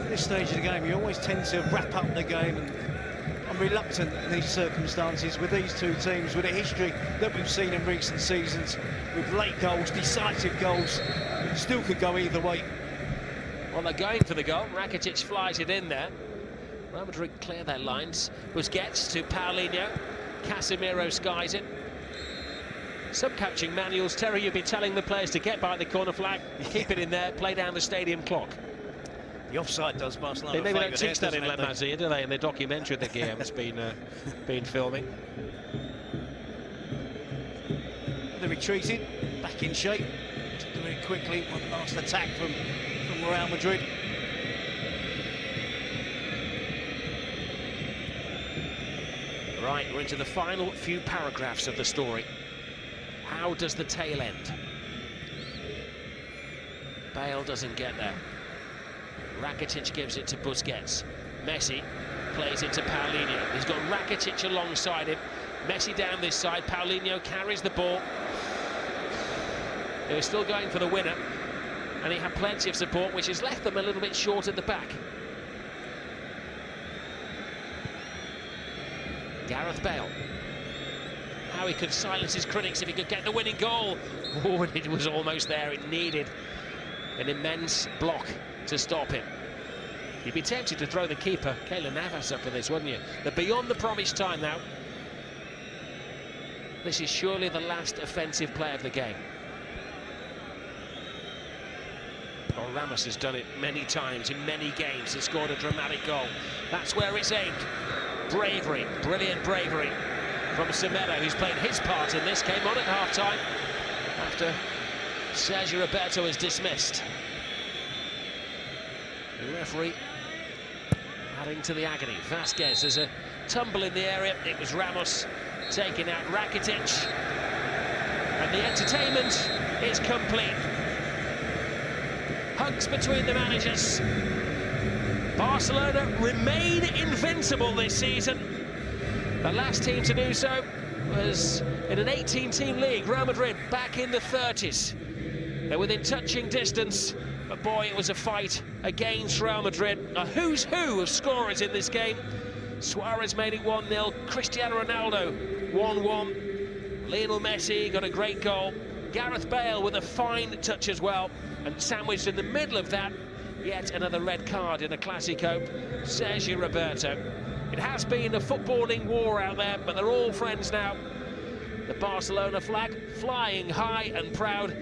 At this stage of the game, you always tend to wrap up the game, and I'm reluctant in these circumstances with these two teams, with a history that we've seen in recent seasons, with late goals, decisive goals, still could go either way. Well, they're going for the goal. Rakitic flies it in there. Real Madrid clear their lines. Busquets to Paulinho. Casemiro skies it. Some coaching manuals, Terry, you've been telling the players to get by the corner flag, keep it in there, play down the stadium clock. The offside does Barcelona. They maybe don't teach that in La Masia, do they? In the documentary that Guillem's been filming. They retreated, back in shape, to do it quickly. One last attack from Real Madrid. Right, we're into the final few paragraphs of the story. How does the tail end? Bale doesn't get there. Rakitic gives it to Busquets. Messi plays it to Paulinho. He's got Rakitic alongside him. Messi down this side. Paulinho carries the ball. They were still going for the winner, and he had plenty of support, which has left them a little bit short at the back. Gareth Bale. How he could silence his critics if he could get the winning goal. Oh, it was almost there. It needed an immense block to stop him. You'd be tempted to throw the keeper, Keylor Navas, up for this, wouldn't you? They're beyond the promised time now. This is surely the last offensive play of the game. Well, Ramos has done it many times in many games and scored a dramatic goal. That's where it's aimed. Bravery, brilliant bravery from Semedo, who's played his part in this. Came on at half-time after Sergio Roberto is dismissed. The referee adding to the agony. Vasquez, there's a tumble in the area. It was Ramos taking out Rakitic. And the entertainment is complete. Hugs between the managers. Barcelona remain invincible this season. The last team to do so was in an 18-team league. Real Madrid back in the 30s. They're within touching distance But boy, it was a fight against Real Madrid. A who's who of scorers in this game. Suarez made it 1-0. Cristiano Ronaldo 1-1. Lionel Messi got a great goal. Gareth Bale with a fine touch as well. And sandwiched in the middle of that, yet another red card in a Clasico. Sergio Roberto. It has been a footballing war out there, but they're all friends now. The Barcelona flag flying high and proud.